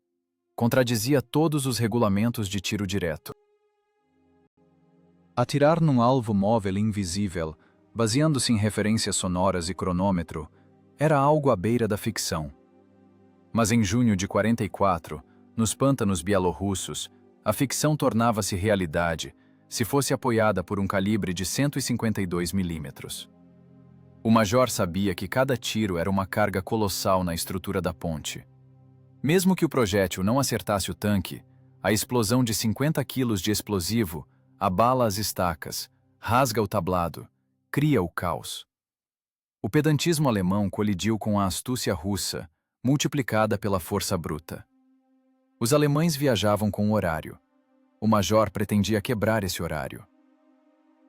B: Contradizia todos os regulamentos de tiro direto. Atirar num alvo móvel invisível, baseando-se em referências sonoras e cronômetro, era algo à beira da ficção. Mas em junho de 44, nos pântanos bielorrussos, a ficção tornava-se realidade se fosse apoiada por um calibre de 152 milímetros. O major sabia que cada tiro era uma carga colossal na estrutura da ponte. Mesmo que o projétil não acertasse o tanque, a explosão de 50 quilos de explosivo abala as estacas, rasga o tablado, cria o caos. O pedantismo alemão colidiu com a astúcia russa, multiplicada pela força bruta. Os alemães viajavam com o horário. O major pretendia quebrar esse horário.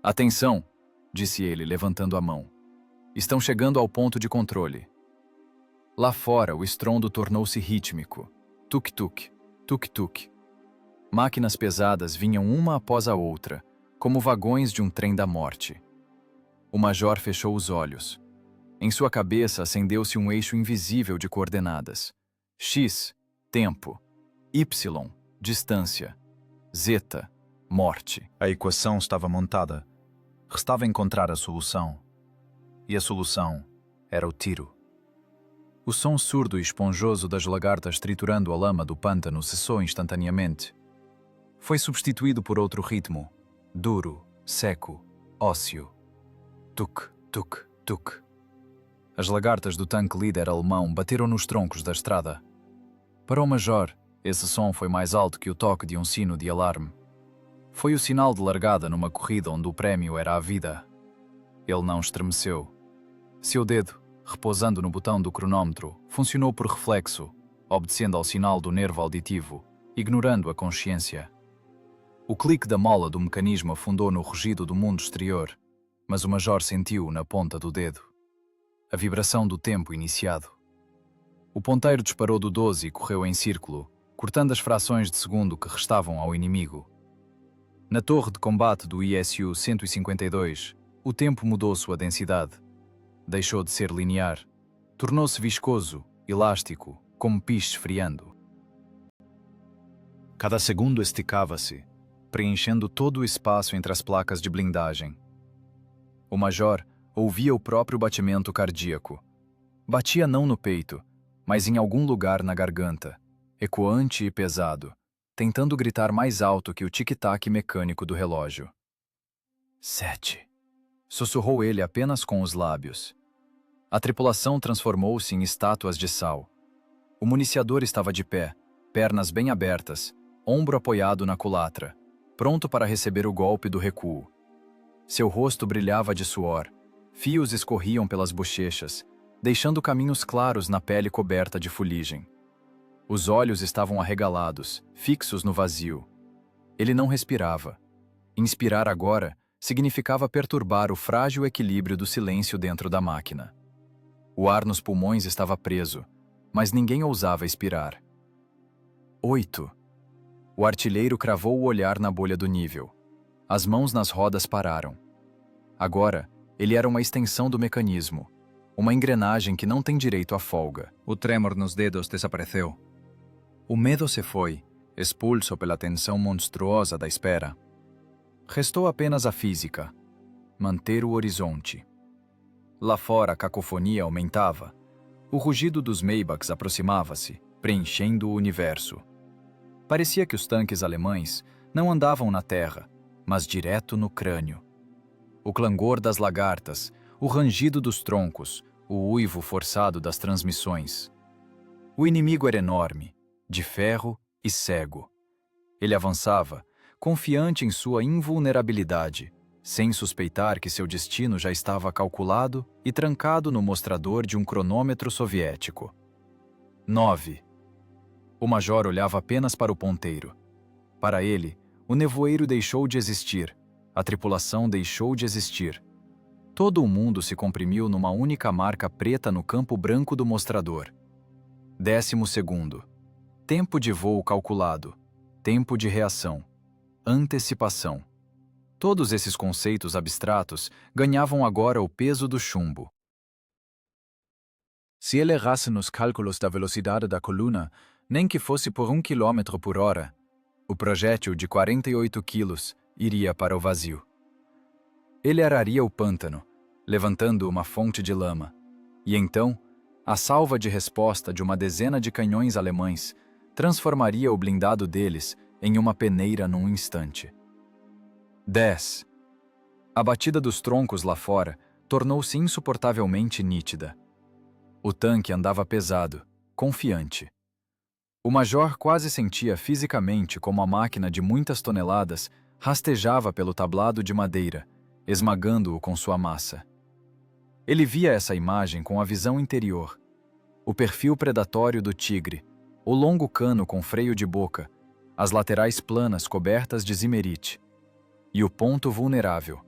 B: Atenção, disse ele, levantando a mão. Estão chegando ao ponto de controle. Lá fora, o estrondo tornou-se rítmico. Tuk-tuk, tuk-tuk. Máquinas pesadas vinham uma após a outra, como vagões de um trem da morte. O major fechou os olhos. Em sua cabeça acendeu-se um eixo invisível de coordenadas. X, tempo. Y, distância. Zeta, morte. A equação estava montada. Restava encontrar a solução. E a solução era o tiro. O som surdo e esponjoso das lagartas triturando a lama do pântano cessou instantaneamente. Foi substituído por outro ritmo, duro, seco, ósseo. Tuk, tuk, tuk. As lagartas do tanque líder alemão bateram nos troncos da estrada. Para o major, esse som foi mais alto que o toque de um sino de alarme. Foi o sinal de largada numa corrida onde o prémio era a vida. Ele não estremeceu. Seu dedo, repousando no botão do cronômetro, funcionou por reflexo, obedecendo ao sinal do nervo auditivo, ignorando a consciência. O clique da mola do mecanismo afundou no rugido do mundo exterior, mas o major sentiu na ponta do dedo a vibração do tempo iniciado. O ponteiro disparou do 12 e correu em círculo, cortando as frações de segundo que restavam ao inimigo. Na torre de combate do ISU-152, o tempo mudou sua densidade. Deixou de ser linear. Tornou-se viscoso, elástico, como piche esfriando. Cada segundo esticava-se, preenchendo todo o espaço entre as placas de blindagem. O major ouvia o próprio batimento cardíaco. Batia não no peito, mas em algum lugar na garganta, ecoante e pesado, tentando gritar mais alto que o tic-tac mecânico do relógio. 7. Sussurrou ele apenas com os lábios. A tripulação transformou-se em estátuas de sal. O municiador estava de pé, pernas bem abertas, ombro apoiado na culatra, pronto para receber o golpe do recuo. Seu rosto brilhava de suor, fios escorriam pelas bochechas, deixando caminhos claros na pele coberta de fuligem. Os olhos estavam arregalados, fixos no vazio. Ele não respirava. Inspirar agora significava perturbar o frágil equilíbrio do silêncio dentro da máquina. O ar nos pulmões estava preso, mas ninguém ousava expirar. 8. O artilheiro cravou o olhar na bolha do nível. As mãos nas rodas pararam. Agora, ele era uma extensão do mecanismo, uma engrenagem que não tem direito à folga. O tremor nos dedos desapareceu. O medo se foi, expulso pela tensão monstruosa da espera. Restou apenas a física, manter o horizonte. Lá fora a cacofonia aumentava. O rugido dos Maybachs aproximava-se, preenchendo o universo. Parecia que os tanques alemães não andavam na terra, mas direto no crânio. O clangor das lagartas, o rangido dos troncos, o uivo forçado das transmissões. O inimigo era enorme, de ferro e cego. Ele avançava, confiante em sua invulnerabilidade, sem suspeitar que seu destino já estava calculado e trancado no mostrador de um cronômetro soviético. 9. O major olhava apenas para o ponteiro. Para ele, o nevoeiro deixou de existir, a tripulação deixou de existir. Todo o mundo se comprimiu numa única marca preta no campo branco do mostrador. 10º. Tempo de voo calculado. Tempo de reação. Antecipação. Todos esses conceitos abstratos ganhavam agora o peso do chumbo. Se ele errasse nos cálculos da velocidade da coluna, nem que fosse por 1 km por hora, o projétil de 48 quilos iria para o vazio. Ele araria o pântano, levantando uma fonte de lama, e então, a salva de resposta de uma dezena de canhões alemães transformaria o blindado deles em uma peneira num instante. 10. A batida dos troncos lá fora tornou-se insuportavelmente nítida. O tanque andava pesado, confiante. O major quase sentia fisicamente como a máquina de muitas toneladas rastejava pelo tablado de madeira, esmagando-o com sua massa. Ele via essa imagem com a visão interior. O perfil predatório do tigre, o longo cano com freio de boca, as laterais planas cobertas de zimerite. E o ponto vulnerável,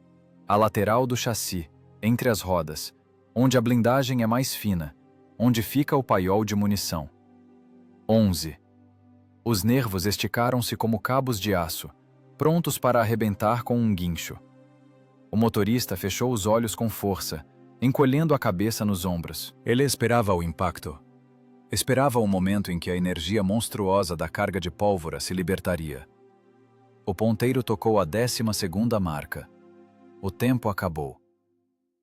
B: a lateral do chassi, entre as rodas, onde a blindagem é mais fina, onde fica o paiol de munição. 11. Os nervos esticaram-se como cabos de aço, prontos para arrebentar com um guincho. O motorista fechou os olhos com força, encolhendo a cabeça nos ombros. Ele esperava o impacto. Esperava o momento em que a energia monstruosa da carga de pólvora se libertaria. O ponteiro tocou a 12ª marca. O tempo acabou.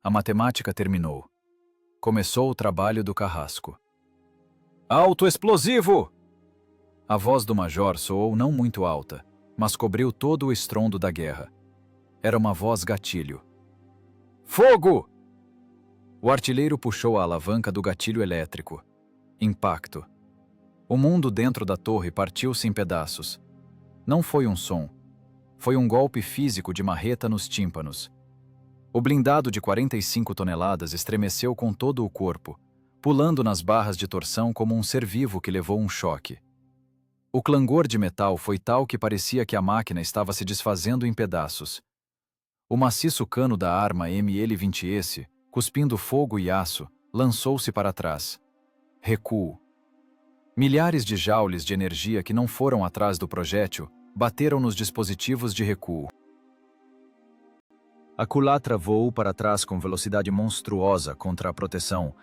B: A matemática terminou. Começou o trabalho do carrasco. Autoexplosivo! A voz do major soou não muito alta, mas cobriu todo o estrondo da guerra. Era uma voz gatilho. Fogo! O artilheiro puxou a alavanca do gatilho elétrico. Impacto. O mundo dentro da torre partiu-se em pedaços. Não foi um som. Foi um golpe físico de marreta nos tímpanos. O blindado de 45 toneladas estremeceu com todo o corpo, pulando nas barras de torção como um ser vivo que levou um choque. O clangor de metal foi tal que parecia que a máquina estava se desfazendo em pedaços. O maciço cano da arma ML-20S, cuspindo fogo e aço, lançou-se para trás. Recuo. Milhares de joules de energia que não foram atrás do projétil bateram nos dispositivos de recuo. A culatra voou para trás com velocidade monstruosa contra a proteção,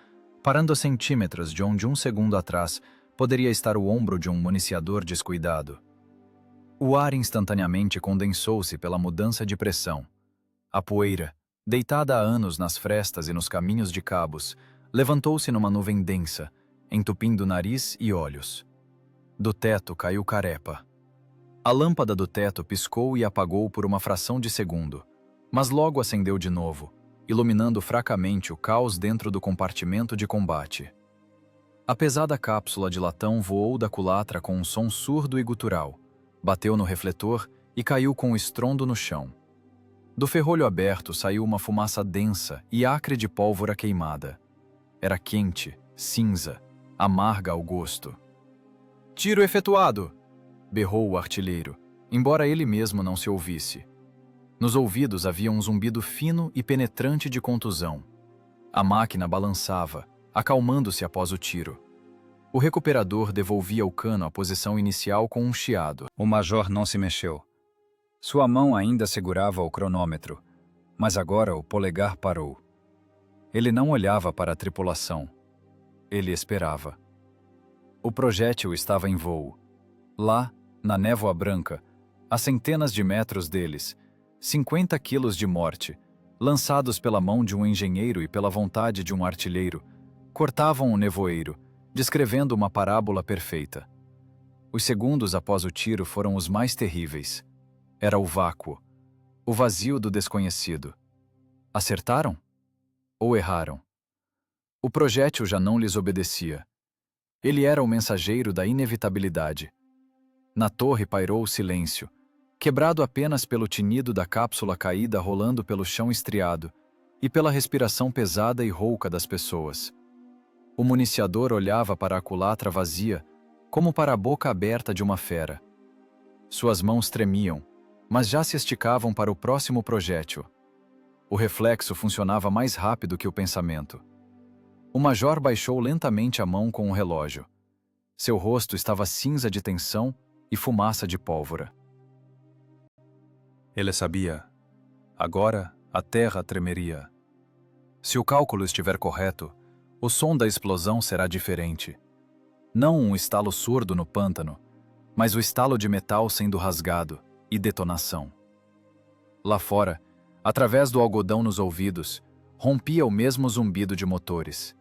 B: parando a centímetros de onde um segundo atrás poderia estar o ombro de um municiador descuidado. O ar instantaneamente condensou-se pela mudança de pressão. A poeira, deitada há anos nas frestas e nos caminhos de cabos, levantou-se numa nuvem densa, entupindo nariz e olhos. Do teto caiu carepa. A lâmpada do teto piscou e apagou por uma fração de segundo, mas logo acendeu de novo, iluminando fracamente o caos dentro do compartimento de combate. A pesada cápsula de latão voou da culatra com um som surdo e gutural, bateu no refletor e caiu com estrondo no chão. Do ferrolho aberto saiu uma fumaça densa e acre de pólvora queimada. Era quente, cinza, amarga ao gosto. "Tiro efetuado!" berrou o artilheiro, embora ele mesmo não se ouvisse. Nos ouvidos havia um zumbido fino e penetrante de contusão. A máquina balançava, acalmando-se após o tiro. O recuperador devolvia o cano à posição inicial com um chiado.
A: O major não se mexeu. Sua mão ainda segurava o cronômetro, mas agora o polegar parou. Ele não olhava para a tripulação. Ele esperava. O projétil estava em voo. Lá, na névoa branca, a centenas de metros deles, 50 quilos de morte, lançados pela mão de um engenheiro e pela vontade de um artilheiro, cortavam o nevoeiro, descrevendo uma parábola perfeita. Os segundos após o tiro foram os mais terríveis. Era o vácuo, o vazio do desconhecido. Acertaram? Ou erraram? O projétil já não lhes obedecia. Ele era o mensageiro da inevitabilidade. Na torre pairou o silêncio, quebrado apenas pelo tinido da cápsula caída rolando pelo chão estriado e pela respiração pesada e rouca das pessoas. O municiador olhava para a culatra vazia, como para a boca aberta de uma fera. Suas mãos tremiam, mas já se esticavam para o próximo projétil. O reflexo funcionava mais rápido que o pensamento. O major baixou lentamente a mão com o relógio. Seu rosto estava cinza de tensão e fumaça de pólvora. Ele sabia. Agora a terra tremeria. Se o cálculo estiver correto, o som da explosão será diferente. Não um estalo surdo no pântano, mas o estalo de metal sendo rasgado e detonação. Lá fora, através do algodão nos ouvidos, rompia o mesmo zumbido de motores.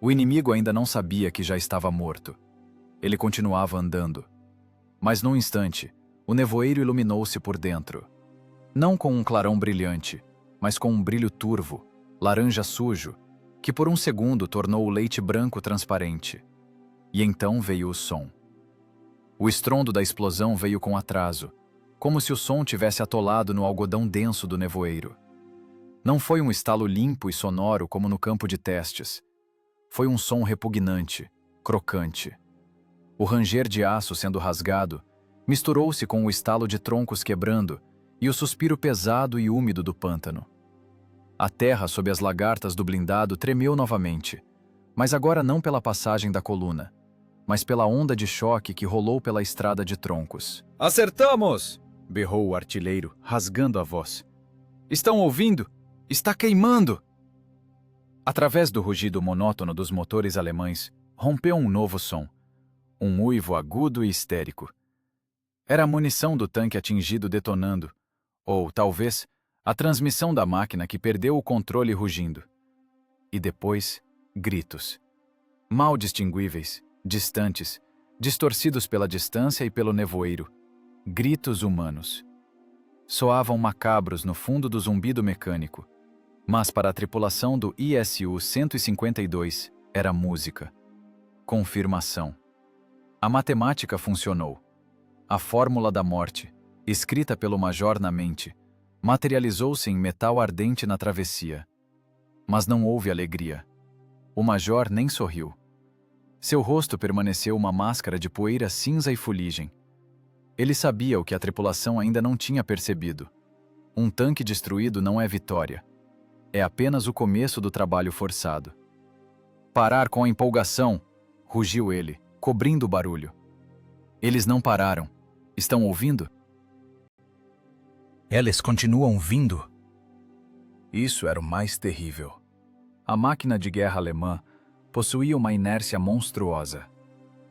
A: O inimigo ainda não sabia que já estava morto. Ele continuava andando. Mas num instante, o nevoeiro iluminou-se por dentro. Não com um clarão brilhante, mas com um brilho turvo, laranja sujo, que por um segundo tornou o leite branco transparente. E então veio o som. O estrondo da explosão veio com atraso, como se o som tivesse atolado no algodão denso do nevoeiro. Não foi um estalo limpo e sonoro como no campo de testes. Foi um som repugnante, crocante. O ranger de aço sendo rasgado misturou-se com o estalo de troncos quebrando e o suspiro pesado e úmido do pântano. A terra sob as lagartas do blindado tremeu novamente, mas agora não pela passagem da coluna, mas pela onda de choque que rolou pela estrada de troncos. "Acertamos!" berrou o artilheiro, rasgando a voz. "Estão ouvindo? Está queimando!" Através do rugido monótono dos motores alemães, rompeu um novo som, um uivo agudo e histérico. Era a munição do tanque atingido detonando, ou, talvez, a transmissão da máquina que perdeu o controle rugindo. E depois, gritos. Mal distinguíveis, distantes, distorcidos pela distância e pelo nevoeiro. Gritos humanos. Soavam macabros no fundo do zumbido mecânico, mas para a tripulação do ISU-152 era música. Confirmação. A matemática funcionou. A fórmula da morte, escrita pelo major na mente, materializou-se em metal ardente na travessia. Mas não houve alegria. O major nem sorriu. Seu rosto permaneceu uma máscara de poeira cinza e fuligem. Ele sabia o que a tripulação ainda não tinha percebido. Um tanque destruído não é vitória. É apenas o começo do trabalho forçado. "Parar com a empolgação!" rugiu ele, cobrindo o barulho. Eles não pararam. Estão ouvindo? Eles continuam vindo. Isso era o mais terrível. A máquina de guerra alemã possuía uma inércia monstruosa.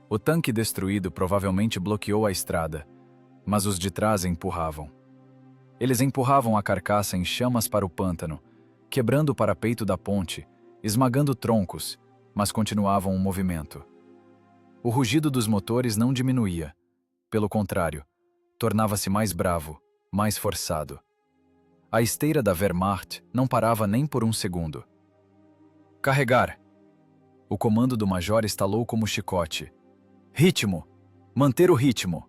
A: O tanque destruído provavelmente bloqueou a estrada, mas os de trás empurravam. Eles empurravam a carcaça em chamas para o pântano, quebrando o parapeito da ponte, esmagando troncos, mas continuavam o movimento. O rugido dos motores não diminuía. Pelo contrário, tornava-se mais bravo, mais forçado. A esteira da Wehrmacht não parava nem por um segundo. Carregar! O comando do major estalou como chicote. Ritmo! Manter o ritmo!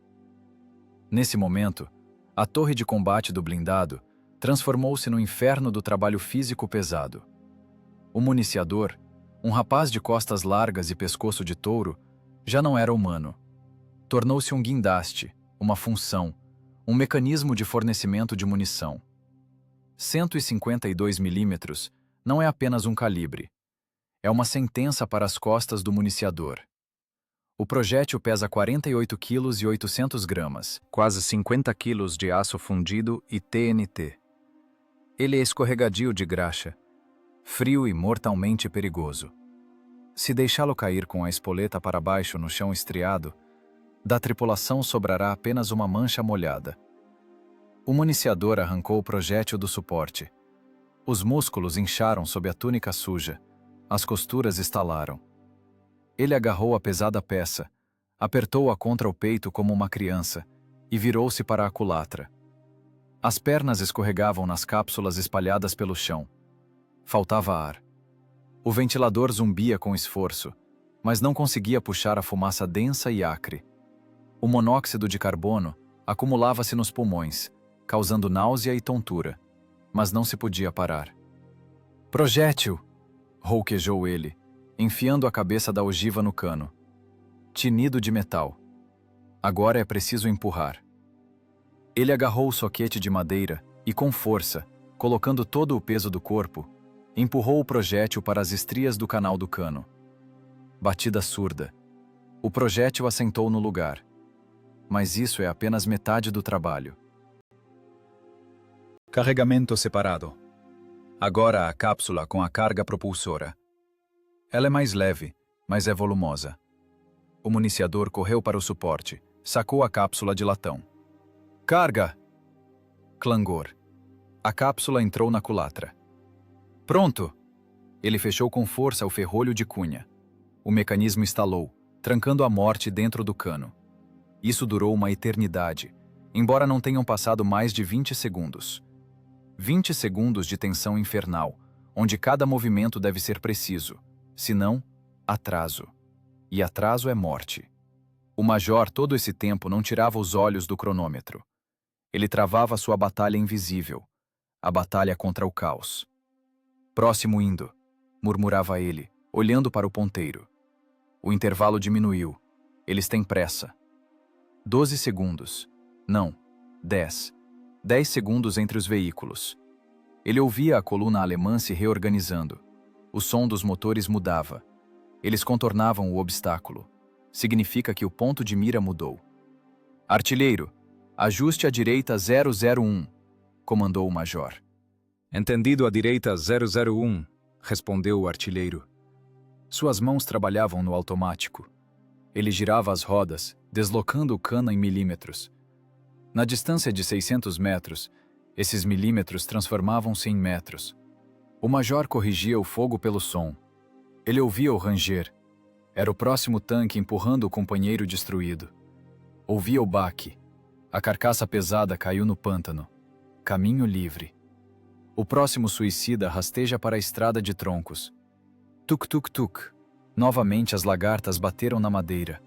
A: Nesse momento, a torre de combate do blindado transformou-se no inferno do trabalho físico pesado. O municiador, um rapaz de costas largas e pescoço de touro, já não era humano. Tornou-se um guindaste, uma função, um mecanismo de fornecimento de munição. 152 milímetros não é apenas um calibre. É uma sentença para as costas do municiador. O projétil pesa 48 kg e 800 gramas, quase 50 kg de aço fundido e TNT. Ele é escorregadio de graxa, frio e mortalmente perigoso. Se deixá-lo cair com a espoleta para baixo no chão estriado, da tripulação sobrará apenas uma mancha molhada. O municiador arrancou o projétil do suporte. Os músculos incharam sob a túnica suja. As costuras estalaram. Ele agarrou a pesada peça, apertou-a contra o peito como uma criança e virou-se para a culatra. As pernas escorregavam nas cápsulas espalhadas pelo chão. Faltava ar. O ventilador zumbia com esforço, mas não conseguia puxar a fumaça densa e acre. O monóxido de carbono acumulava-se nos pulmões, causando náusea e tontura, mas não se podia parar. Projétil! Rouquejou ele, enfiando a cabeça da ogiva no cano. Tinido de metal. Agora é preciso empurrar. Ele agarrou o soquete de madeira e, com força, colocando todo o peso do corpo, empurrou o projétil para as estrias do canal do cano. Batida surda. O projétil assentou no lugar. Mas isso é apenas metade do trabalho. Carregamento separado. Agora a cápsula com a carga propulsora. Ela é mais leve, mas é volumosa. O municiador correu para o suporte, sacou a cápsula de latão. Carga! Clangor. A cápsula entrou na culatra. Pronto! Ele fechou com força o ferrolho de cunha. O mecanismo estalou, trancando a morte dentro do cano. Isso durou uma eternidade, embora não tenham passado mais de 20 segundos. 20 segundos de tensão infernal, onde cada movimento deve ser preciso, senão, atraso. E atraso é morte. O major todo esse tempo não tirava os olhos do cronômetro. Ele travava sua batalha invisível, a batalha contra o caos. Próximo indo, murmurava ele, olhando para o ponteiro. O intervalo diminuiu. Eles têm pressa. 12 segundos. Não, 10. 10 segundos entre os veículos. Ele ouvia a coluna alemã se reorganizando. O som dos motores mudava. Eles contornavam o obstáculo. Significa que o ponto de mira mudou. Artilheiro, ajuste à direita 001, comandou o major. Entendido à direita 001, respondeu o artilheiro. Suas mãos trabalhavam no automático. Ele girava as rodas, deslocando o cano em milímetros. Na distância de 600 metros, esses milímetros transformavam-se em metros. O major corrigia o fogo pelo som. Ele ouvia o ranger. Era o próximo tanque empurrando o companheiro destruído. Ouvia o baque. A carcaça pesada caiu no pântano. Caminho livre. O próximo suicida rasteja para a estrada de troncos. Tuk-tuk-tuk. Novamente as lagartas bateram na madeira.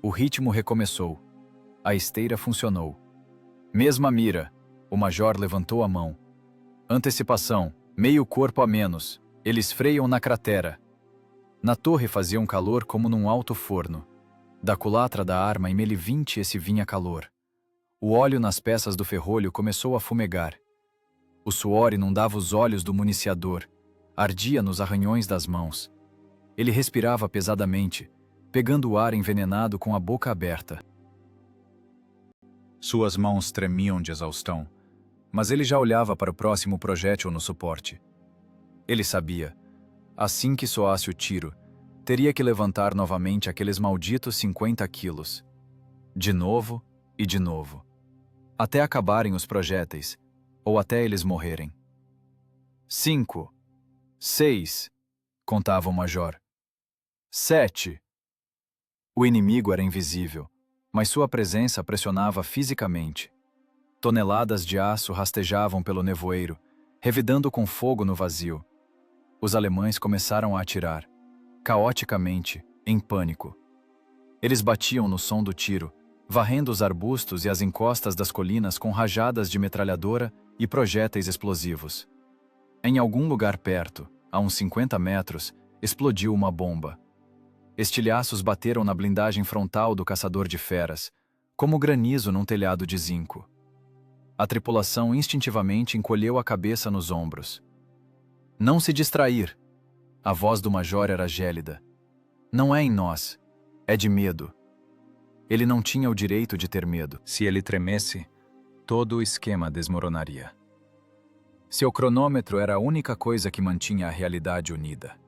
A: O ritmo recomeçou. A esteira funcionou. Mesma mira. O major levantou a mão. Antecipação. Meio corpo a menos. Eles freiam na cratera. Na torre fazia um calor como num alto forno. Da culatra da arma M20 esse vinha calor. O óleo nas peças do ferrolho começou a fumegar. O suor inundava os olhos do municiador. Ardia nos arranhões das mãos. Ele respirava pesadamente, pegando o ar envenenado com a boca aberta. Suas mãos tremiam de exaustão, mas ele já olhava para o próximo projétil no suporte. Ele sabia, assim que soasse o tiro, teria que levantar novamente aqueles malditos 50 quilos. De novo e de novo. Até acabarem os projéteis, ou até eles morrerem. 5, 6, contava o major. 7. O inimigo era invisível, mas sua presença pressionava fisicamente. Toneladas de aço rastejavam pelo nevoeiro,
B: revidando com fogo no vazio. Os alemães começaram a atirar, caoticamente, em pânico. Eles batiam no som do tiro, varrendo os arbustos e as encostas das colinas com rajadas de metralhadora e projéteis explosivos. Em algum lugar perto, a uns 50 metros, explodiu uma bomba. Estilhaços bateram na blindagem frontal do caçador de feras, como granizo num telhado de zinco. A tripulação instintivamente encolheu a cabeça nos ombros. Não se distrair! A voz do major era gélida. Não é em nós, é de medo. Ele não tinha o direito de ter medo. Se ele tremesse, todo o esquema desmoronaria. Seu cronômetro era a única coisa que mantinha a realidade unida.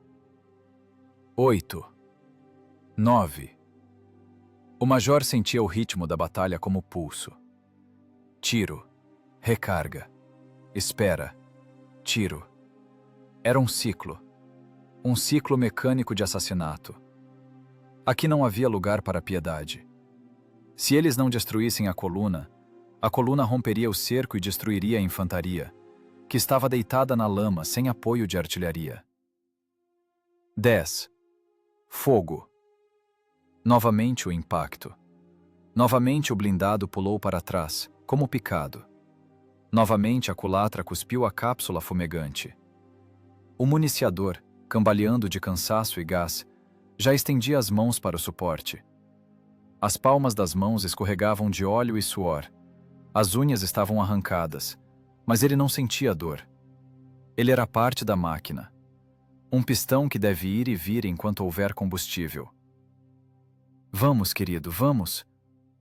B: 8. 9. O major sentia o ritmo da batalha como pulso. Tiro. Recarga. Espera. Tiro. Era um ciclo. Um ciclo mecânico de assassinato. Aqui não havia lugar para piedade. Se eles não destruíssem a coluna romperia o cerco e destruiria a infantaria, que estava deitada na lama sem apoio de artilharia. 10. Fogo. Novamente o impacto. Novamente o blindado pulou para trás, como picado. Novamente a culatra cuspiu a cápsula fumegante. O municiador, cambaleando de cansaço e gás, já estendia as mãos para o suporte. As palmas das mãos escorregavam de óleo e suor. As unhas estavam arrancadas, mas ele não sentia dor. Ele era parte da máquina. Um pistão que deve ir e vir enquanto houver combustível. Vamos, querido, vamos!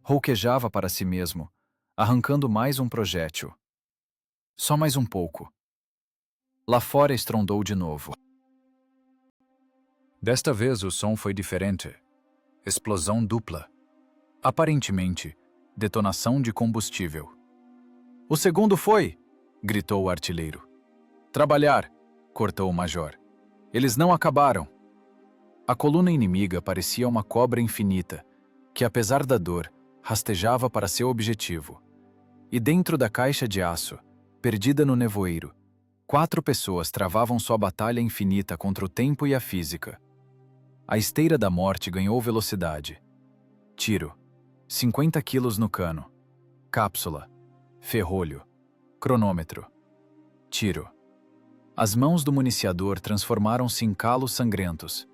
B: Rouquejava para si mesmo, arrancando mais um projétil. Só mais um pouco. Lá fora estrondou de novo. Desta vez o som foi diferente. Explosão dupla. Aparentemente, detonação de combustível. O segundo foi! Gritou o artilheiro. Trabalhar! Cortou o major. Eles não acabaram. A coluna inimiga parecia uma cobra infinita, que apesar da dor, rastejava para seu objetivo. E dentro da caixa de aço, perdida no nevoeiro, 4 pessoas travavam sua batalha infinita contra o tempo e a física. A esteira da morte ganhou velocidade. Tiro. 50 quilos no cano. Cápsula. Ferrolho. Cronômetro. Tiro. As mãos do municiador transformaram-se em calos sangrentos.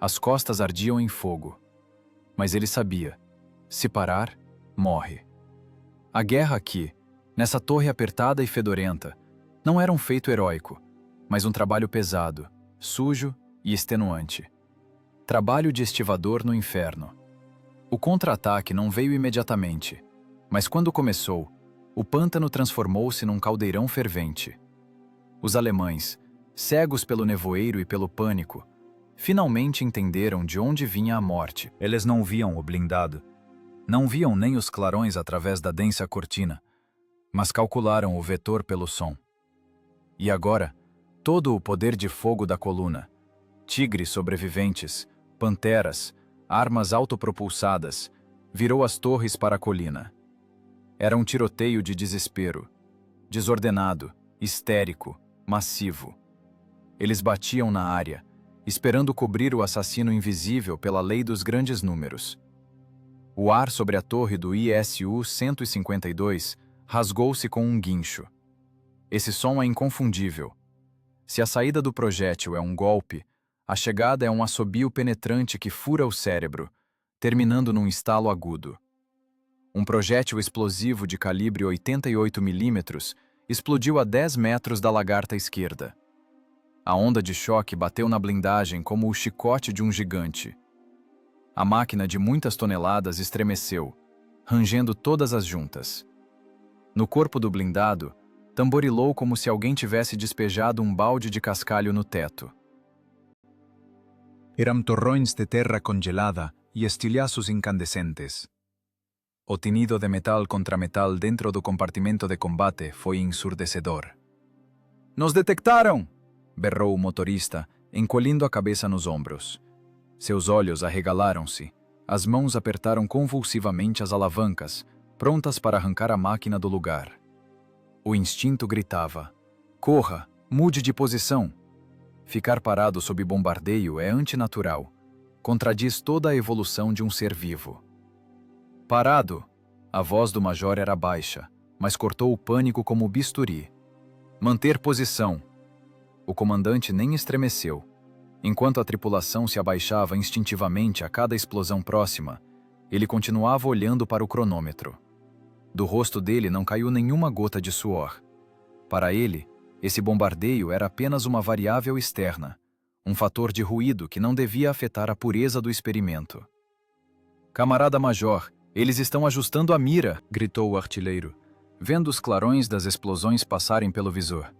B: As costas ardiam em fogo. Mas ele sabia. Se parar, morre. A guerra aqui, nessa torre apertada e fedorenta, não era um feito heróico, mas um trabalho pesado, sujo e extenuante. Trabalho de estivador no inferno. O contra-ataque não veio imediatamente, mas quando começou, o pântano transformou-se num caldeirão fervente. Os alemães, cegos pelo nevoeiro e pelo pânico, finalmente entenderam de onde vinha a morte. Eles não viam o blindado, não viam nem os clarões através da densa cortina, mas calcularam o vetor pelo som. E agora, todo o poder de fogo da coluna, tigres sobreviventes, panteras, armas autopropulsadas, virou as torres para a colina. Era um tiroteio de desespero, desordenado, histérico, massivo. Eles batiam na área, esperando cobrir o assassino invisível pela lei dos grandes números. O ar sobre a torre do ISU-152 rasgou-se com um guincho. Esse som é inconfundível. Se a saída do projétil é um golpe, a chegada é um assobio penetrante que fura o cérebro, terminando num estalo agudo. Um projétil explosivo de calibre 88 mm explodiu a 10 metros da lagarta esquerda. A onda de choque bateu na blindagem como o chicote de um gigante. A máquina de muitas toneladas estremeceu, rangendo todas as juntas. No corpo do blindado, tamborilou como se alguém tivesse despejado um balde de cascalho no teto.
A: Eram torrões de terra congelada e estilhaços incandescentes. O tinido de metal contra metal dentro do compartimento de combate foi ensurdecedor.
B: Nos detectaram! Berrou o motorista, encolhendo a cabeça nos ombros. Seus olhos arregalaram-se, as mãos apertaram convulsivamente as alavancas, prontas para arrancar a máquina do lugar. O instinto gritava:
A: Corra, mude de posição. Ficar parado sob bombardeio é antinatural. Contradiz toda a evolução de um ser vivo. Parado! A voz do major era baixa, mas cortou o pânico como bisturi. Manter posição. O comandante nem estremeceu. Enquanto a tripulação se abaixava instintivamente a cada explosão próxima, ele continuava olhando para o cronômetro. Do rosto dele não caiu nenhuma gota de suor. Para ele, esse bombardeio era apenas uma variável externa, um fator de ruído que não devia afetar a pureza do experimento. "Camarada Major, eles estão ajustando a mira", gritou o artilheiro, vendo os clarões das explosões passarem pelo visor.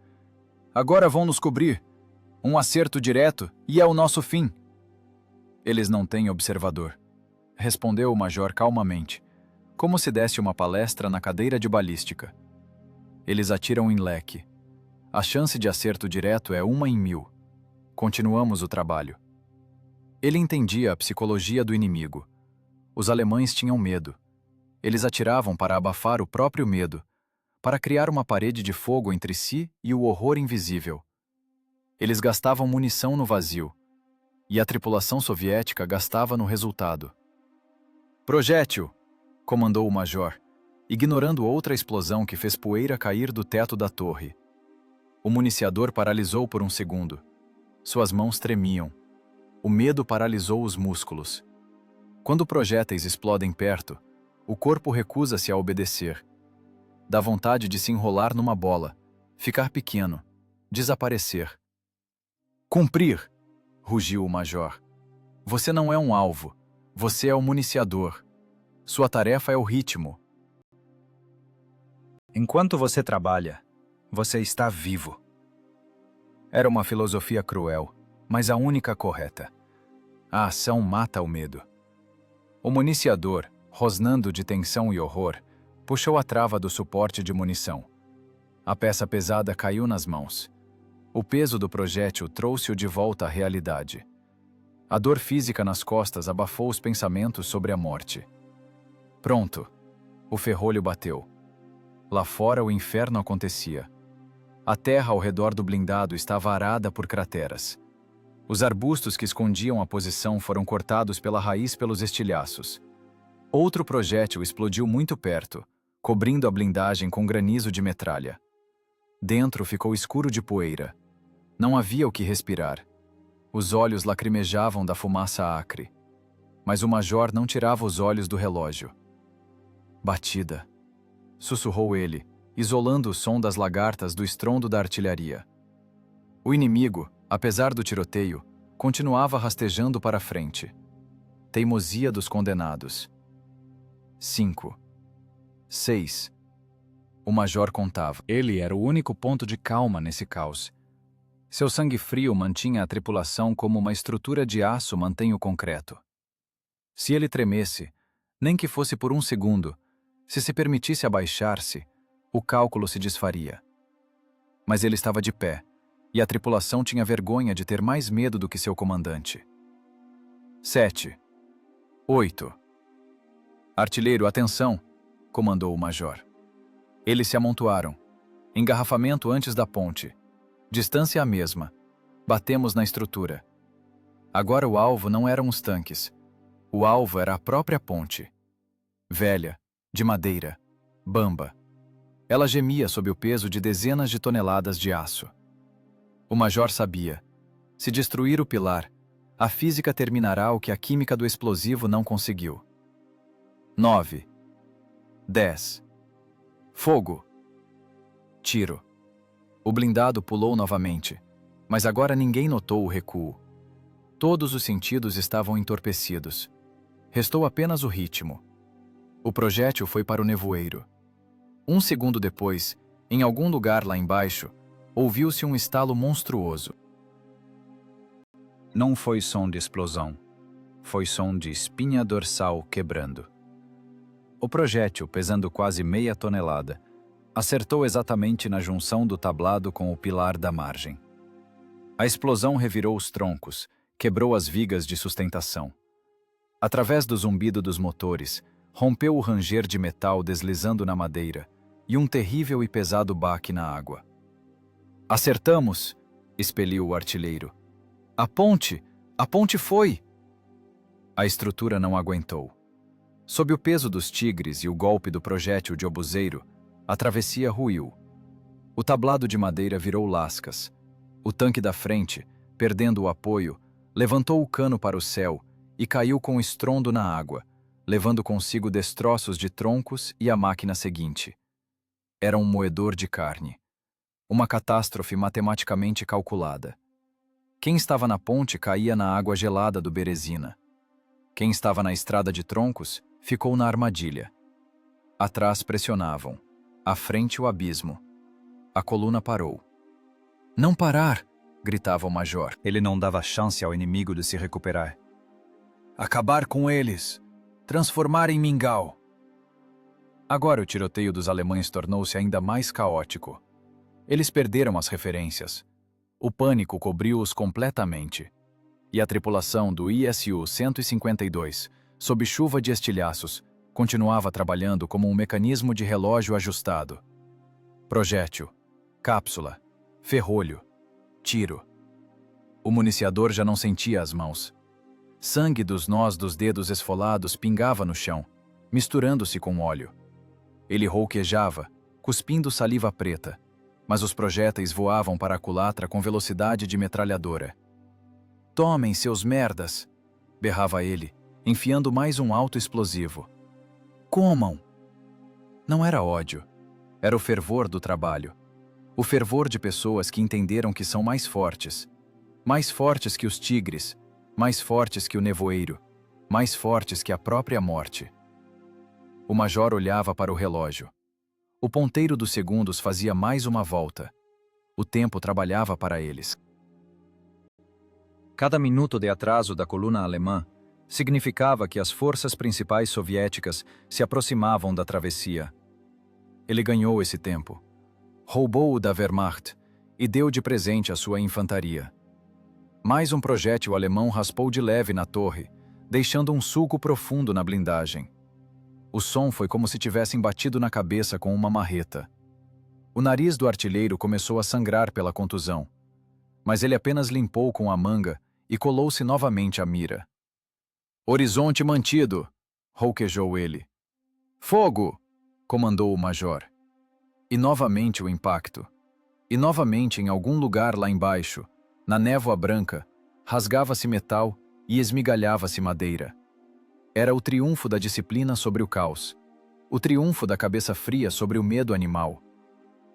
A: "Agora vão nos cobrir. Um acerto direto e é o nosso fim." "Eles não têm observador", respondeu o major calmamente, como se desse uma palestra na cadeira de balística. "Eles atiram em leque. A chance de acerto direto é 1 em 1000. Continuamos o trabalho." Ele entendia a psicologia do inimigo. Os alemães tinham medo. Eles atiravam para abafar o próprio medo, para criar uma parede de fogo entre si e o horror invisível. Eles gastavam munição no vazio, e a tripulação soviética gastava no resultado. "Projétil!" comandou o major, ignorando outra explosão que fez poeira cair do teto da torre. O municiador paralisou por um segundo. Suas mãos tremiam. O medo paralisou os músculos. Quando projéteis explodem perto, o corpo recusa-se a obedecer. Dá vontade de se enrolar numa bola, ficar pequeno, desaparecer. "Cumprir!" rugiu o major. "Você não é um alvo, você é o municiador. Sua tarefa é o ritmo." "Enquanto você trabalha, você está vivo." Era uma filosofia cruel, mas a única correta. A ação mata o medo. O municiador, rosnando de tensão e horror, puxou a trava do suporte de munição. A peça pesada caiu nas mãos. O peso do projétil trouxe-o de volta à realidade. A dor física nas costas abafou os pensamentos sobre a morte. Pronto. O ferrolho bateu. Lá fora o inferno acontecia. A terra ao redor do blindado estava arada por crateras. Os arbustos que escondiam a posição foram cortados pela raiz pelos estilhaços. Outro projétil explodiu muito perto, cobrindo a blindagem com granizo de metralha. Dentro ficou escuro de poeira. Não havia o que respirar. Os olhos lacrimejavam da fumaça acre. Mas o major não tirava os olhos do relógio. "Batida", sussurrou ele, isolando o som das lagartas do estrondo da artilharia. O inimigo, apesar do tiroteio, continuava rastejando para frente. Teimosia dos condenados. 5. 6. O major contava. Ele era o único ponto de calma nesse caos. Seu sangue frio mantinha a tripulação como uma estrutura de aço mantém o concreto. Se ele tremesse, nem que fosse por um segundo, se permitisse abaixar-se, o cálculo se desfaria. Mas ele estava de pé, e a tripulação tinha vergonha de ter mais medo do que seu comandante. 7. 8. "Artilheiro, atenção!" comandou o major. Eles se amontoaram. Engarrafamento antes da ponte. Distância a mesma. Batemos na estrutura. Agora o alvo não eram os tanques. O alvo era a própria ponte. Velha, de madeira, bamba. Ela gemia sob o peso de dezenas de toneladas de aço. O major sabia. Se destruir o pilar, a física terminará o que a química do explosivo não conseguiu. 9. 10. Fogo! Tiro. O blindado pulou novamente, mas agora ninguém notou o recuo. Todos os sentidos estavam entorpecidos. Restou apenas o ritmo. O projétil foi para o nevoeiro. Um segundo depois, em algum lugar lá embaixo, ouviu-se um estalo monstruoso. Não foi som de explosão. Foi som de espinha dorsal quebrando. O projétil, pesando quase meia tonelada, acertou exatamente na junção do tablado com o pilar da margem. A explosão revirou os troncos, quebrou as vigas de sustentação. Através do zumbido dos motores, rompeu o ranger de metal deslizando na madeira e um terrível e pesado baque na água.
B: Acertamos! Expeliu o artilheiro. A ponte! A ponte foi! A estrutura não aguentou. Sob o peso dos tigres e o golpe do projétil de obuseiro, a travessia ruiu. O tablado de madeira virou lascas. O tanque da frente, perdendo o apoio, levantou o cano para o céu e caiu com estrondo na água, levando consigo destroços de troncos e a máquina seguinte. Era um moedor de carne. Uma catástrofe matematicamente calculada. Quem estava na ponte caía na água gelada do Berezina. Quem estava na estrada de troncos ficou na armadilha. Atrás pressionavam. À frente o abismo. A coluna parou. Não parar! Gritava o major. Ele não dava chance ao inimigo de se recuperar. Acabar com eles! Transformar em mingau! Agora o tiroteio dos alemães tornou-se ainda mais caótico. Eles perderam as referências. O pânico cobriu-os completamente. E a tripulação do ISU-152, sob chuva de estilhaços, continuava trabalhando como um mecanismo de relógio ajustado. Projétil, cápsula, ferrolho, tiro. O municiador já não sentia as mãos. Sangue dos nós dos dedos esfolados pingava no chão, misturando-se com óleo. Ele rouquejava, cuspindo saliva preta, mas os projéteis voavam para a culatra com velocidade de metralhadora. Tomem, seus merdas! Berrava ele, enfiando mais um alto explosivo. Comam! Não era ódio. Era o fervor do trabalho. O fervor de pessoas que entenderam que são mais fortes que os tigres, mais fortes que o nevoeiro, mais fortes que a própria morte. O major olhava para o relógio. O ponteiro dos segundos fazia mais uma volta. O tempo trabalhava para eles. Cada minuto de atraso da coluna alemã significava que as forças principais soviéticas se aproximavam da travessia. Ele ganhou esse tempo. Roubou-o da Wehrmacht e deu de presente à sua infantaria. Mais um projétil alemão raspou de leve na torre, deixando um sulco profundo na blindagem. O som foi como se tivessem batido na cabeça com uma marreta. O nariz do artilheiro começou a sangrar pela contusão, mas ele apenas limpou com a manga e colou-se novamente à mira. Horizonte mantido! Rouquejou ele. Fogo! Comandou o major. E novamente o impacto. E novamente em algum lugar lá embaixo, na névoa branca, rasgava-se metal e esmigalhava-se madeira. Era o triunfo da disciplina sobre o caos. O triunfo da cabeça fria sobre o medo animal.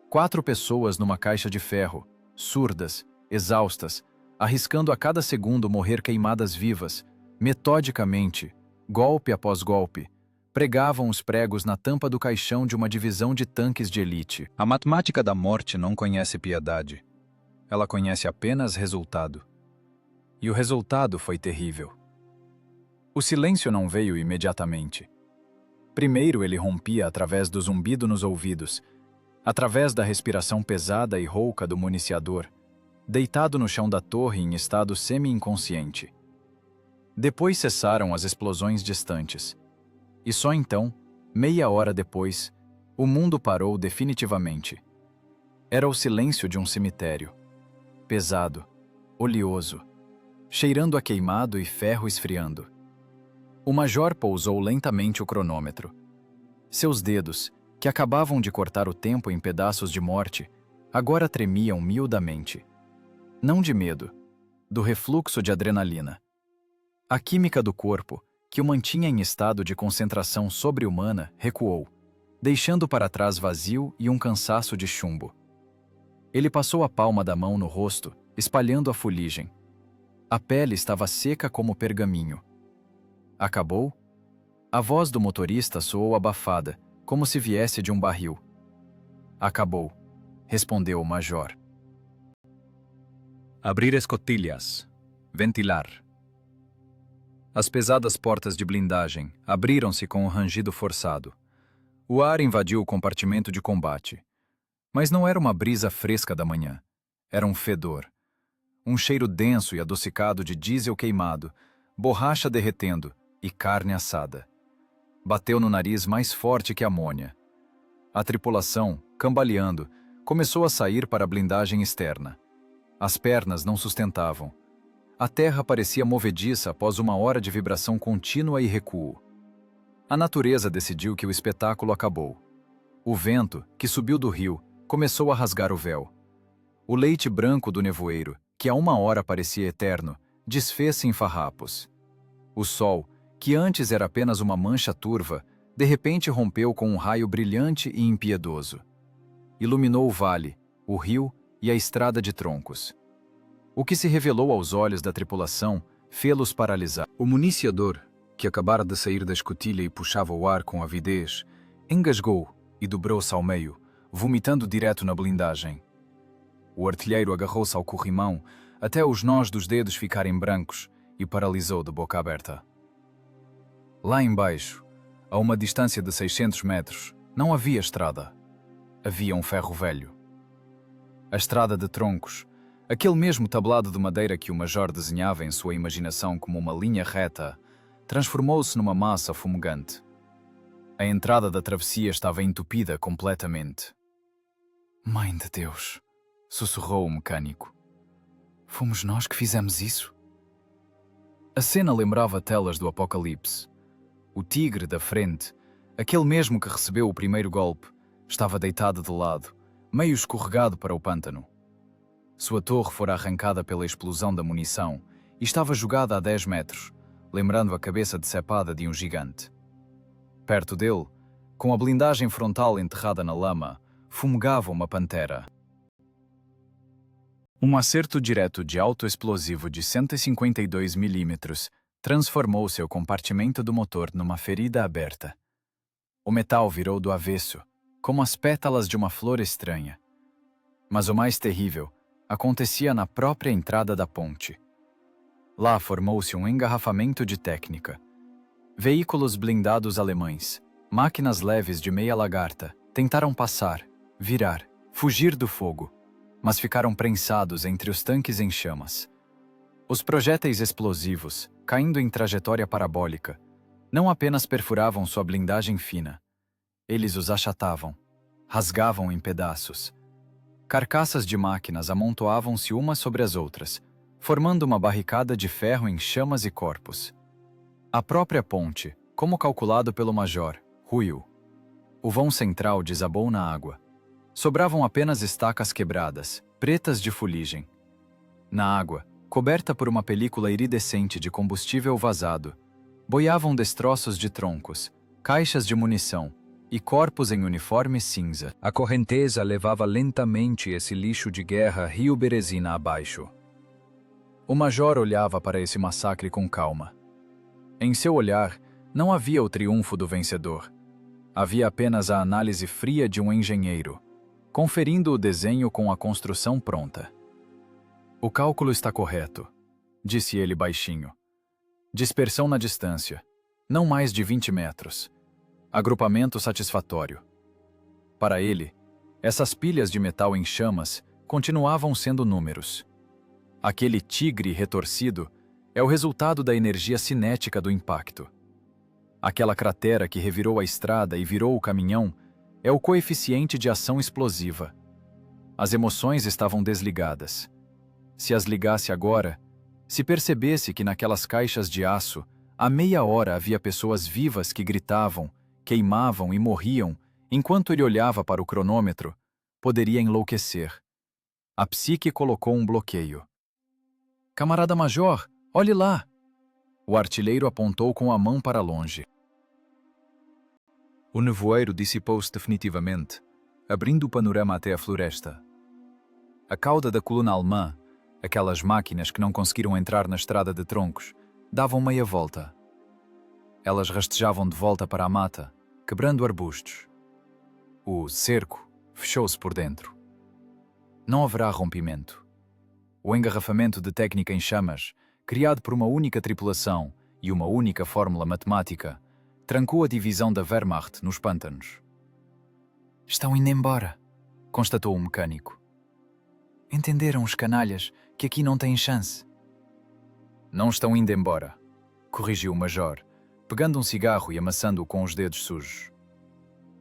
B: 4 pessoas numa caixa de ferro, surdas, exaustas, arriscando a cada segundo morrer queimadas vivas, metodicamente, golpe após golpe, pregavam os pregos na tampa do caixão de uma divisão de tanques de elite. A matemática da morte não conhece piedade. Ela conhece apenas resultado. E o resultado foi terrível. O silêncio não veio imediatamente. Primeiro ele rompia através do zumbido nos ouvidos, através da respiração pesada e rouca do municiador, deitado no chão da torre em estado semi-inconsciente. Depois cessaram as explosões distantes. E só então, meia hora depois, o mundo parou definitivamente. Era o silêncio de um cemitério. Pesado, oleoso, cheirando a queimado e ferro esfriando. O major pousou lentamente o cronômetro. Seus dedos, que acabavam de cortar o tempo em pedaços de morte, agora tremiam miudamente. Não de medo, do refluxo de adrenalina. A química do corpo, que o mantinha em estado de concentração sobre-humana, recuou, deixando para trás vazio e um cansaço de chumbo. Ele passou a palma da mão no rosto, espalhando a fuligem. A pele estava seca como pergaminho. Acabou? A voz do motorista soou abafada, como se viesse de um barril. Acabou, respondeu o major. Abrir escotilhas. Ventilar. As pesadas portas de blindagem abriram-se com um rangido forçado. O ar invadiu o compartimento de combate. Mas não era uma brisa fresca da manhã. Era um fedor. Um cheiro denso e adocicado de diesel queimado, borracha derretendo e carne assada. Bateu no nariz mais forte que amônia. A tripulação, cambaleando, começou a sair para a blindagem externa. As pernas não sustentavam. A terra parecia movediça após uma hora de vibração contínua e recuo. A natureza decidiu que o espetáculo acabou. O vento, que subiu do rio, começou a rasgar o véu. O leite branco do nevoeiro, que há uma hora parecia eterno, desfez-se em farrapos. O sol, que antes era apenas uma mancha turva, de repente rompeu com um raio brilhante e impiedoso. Iluminou o vale, o rio e a estrada de troncos. O que se revelou aos olhos da tripulação fê-los paralisar.
A: O municiador, que acabara de sair da escotilha e puxava o ar com avidez, engasgou e dobrou-se ao meio, vomitando direto na blindagem. O artilheiro agarrou-se ao corrimão até os nós dos dedos ficarem brancos e paralisou de boca aberta. Lá embaixo, a uma distância de 600 metros, não havia estrada. Havia um ferro velho. A estrada de troncos, aquele mesmo tablado de madeira que o major desenhava em sua imaginação como uma linha reta, transformou-se numa massa fumegante. A entrada da travessia estava entupida completamente.
B: Mãe de Deus,
A: sussurrou o mecânico.
B: Fomos nós que fizemos isso?
A: A cena lembrava telas do Apocalipse. O tigre da frente, aquele mesmo que recebeu o primeiro golpe, estava deitado de lado, meio escorregado para o pântano. Sua torre fora arrancada pela explosão da munição e estava jogada a 10 metros, lembrando a cabeça decepada de um gigante. Perto dele, com a blindagem frontal enterrada na lama, fumegava uma pantera. Um acerto direto de autoexplosivo de 152 milímetros transformou seu compartimento do motor numa ferida aberta. O metal virou do avesso, como as pétalas de uma flor estranha. Mas o mais terrível acontecia na própria entrada da ponte. Lá formou-se um engarrafamento de técnica. Veículos blindados alemães, máquinas leves de meia lagarta, tentaram passar, virar, fugir do fogo, mas ficaram prensados entre os tanques em chamas. Os projéteis explosivos, caindo em trajetória parabólica, não apenas perfuravam sua blindagem fina, eles os achatavam, rasgavam em pedaços. Carcaças de máquinas amontoavam-se umas sobre as outras, formando uma barricada de ferro em chamas e corpos. A própria ponte, como calculado pelo major, ruiu. O vão central desabou na água. Sobravam apenas estacas quebradas, pretas de fuligem. Na água, coberta por uma película iridescente de combustível vazado, boiavam destroços de troncos, caixas de munição e corpos em uniforme cinza. A correnteza levava lentamente esse lixo de guerra rio Berezina abaixo. O major olhava para esse massacre com calma. Em seu olhar, não havia o triunfo do vencedor. Havia apenas a análise fria de um engenheiro, conferindo o desenho com a construção pronta. O cálculo está correto, disse ele baixinho. Dispersão na distância, não mais de 20 metros. Agrupamento satisfatório. Para ele, essas pilhas de metal em chamas continuavam sendo números. Aquele tigre retorcido é o resultado da energia cinética do impacto. Aquela cratera que revirou a estrada e virou o caminhão é o coeficiente de ação explosiva. As emoções estavam desligadas. Se as ligasse agora, se percebesse que naquelas caixas de aço, há meia hora havia pessoas vivas que gritavam, queimavam e morriam, enquanto ele olhava para o cronômetro, poderia enlouquecer. A psique colocou um bloqueio. "Camarada Major, olhe lá!" O artilheiro apontou com a mão para longe. O nevoeiro dissipou-se definitivamente, abrindo o panorama até a floresta. A cauda da coluna alemã, aquelas máquinas que não conseguiram entrar na estrada de troncos, davam meia volta. Elas rastejavam de volta para a mata, quebrando arbustos. O cerco fechou-se por dentro. Não haverá rompimento. O engarrafamento de técnica em chamas, criado por uma única tripulação e uma única fórmula matemática, trancou a divisão da Wehrmacht nos pântanos. "Estão indo embora", constatou o mecânico. "Entenderam os canalhas que aqui não têm chance." "Não estão indo embora", corrigiu o major, pegando um cigarro e amassando-o com os dedos sujos.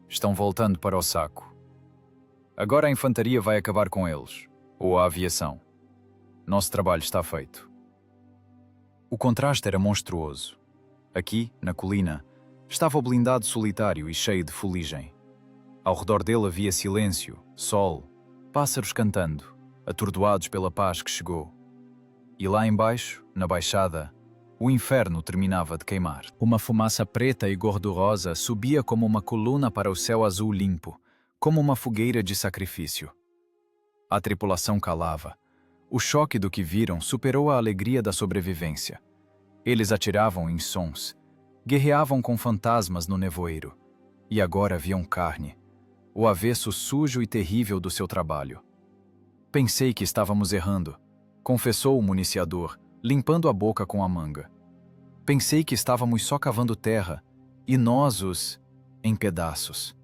A: "Estão voltando para o saco.
B: Agora a infantaria vai acabar com eles, ou a aviação. Nosso trabalho está feito. O contraste era monstruoso. Aqui, na colina, estava o blindado solitário e cheio de fuligem. Ao redor dele havia silêncio, sol, pássaros cantando, atordoados pela paz que chegou. E lá embaixo, na baixada, o inferno terminava de queimar. Uma fumaça preta e gordurosa subia como uma coluna para o céu azul limpo, como uma fogueira de sacrifício. A tripulação calava. O choque do que viram superou a alegria da sobrevivência. Eles atiravam em sons, guerreavam com fantasmas no nevoeiro, e agora viam carne, o avesso sujo e terrível do seu trabalho. Pensei que estávamos errando, confessou o municiador, limpando a boca com a manga. Pensei que estávamos só cavando terra, e nós em pedaços.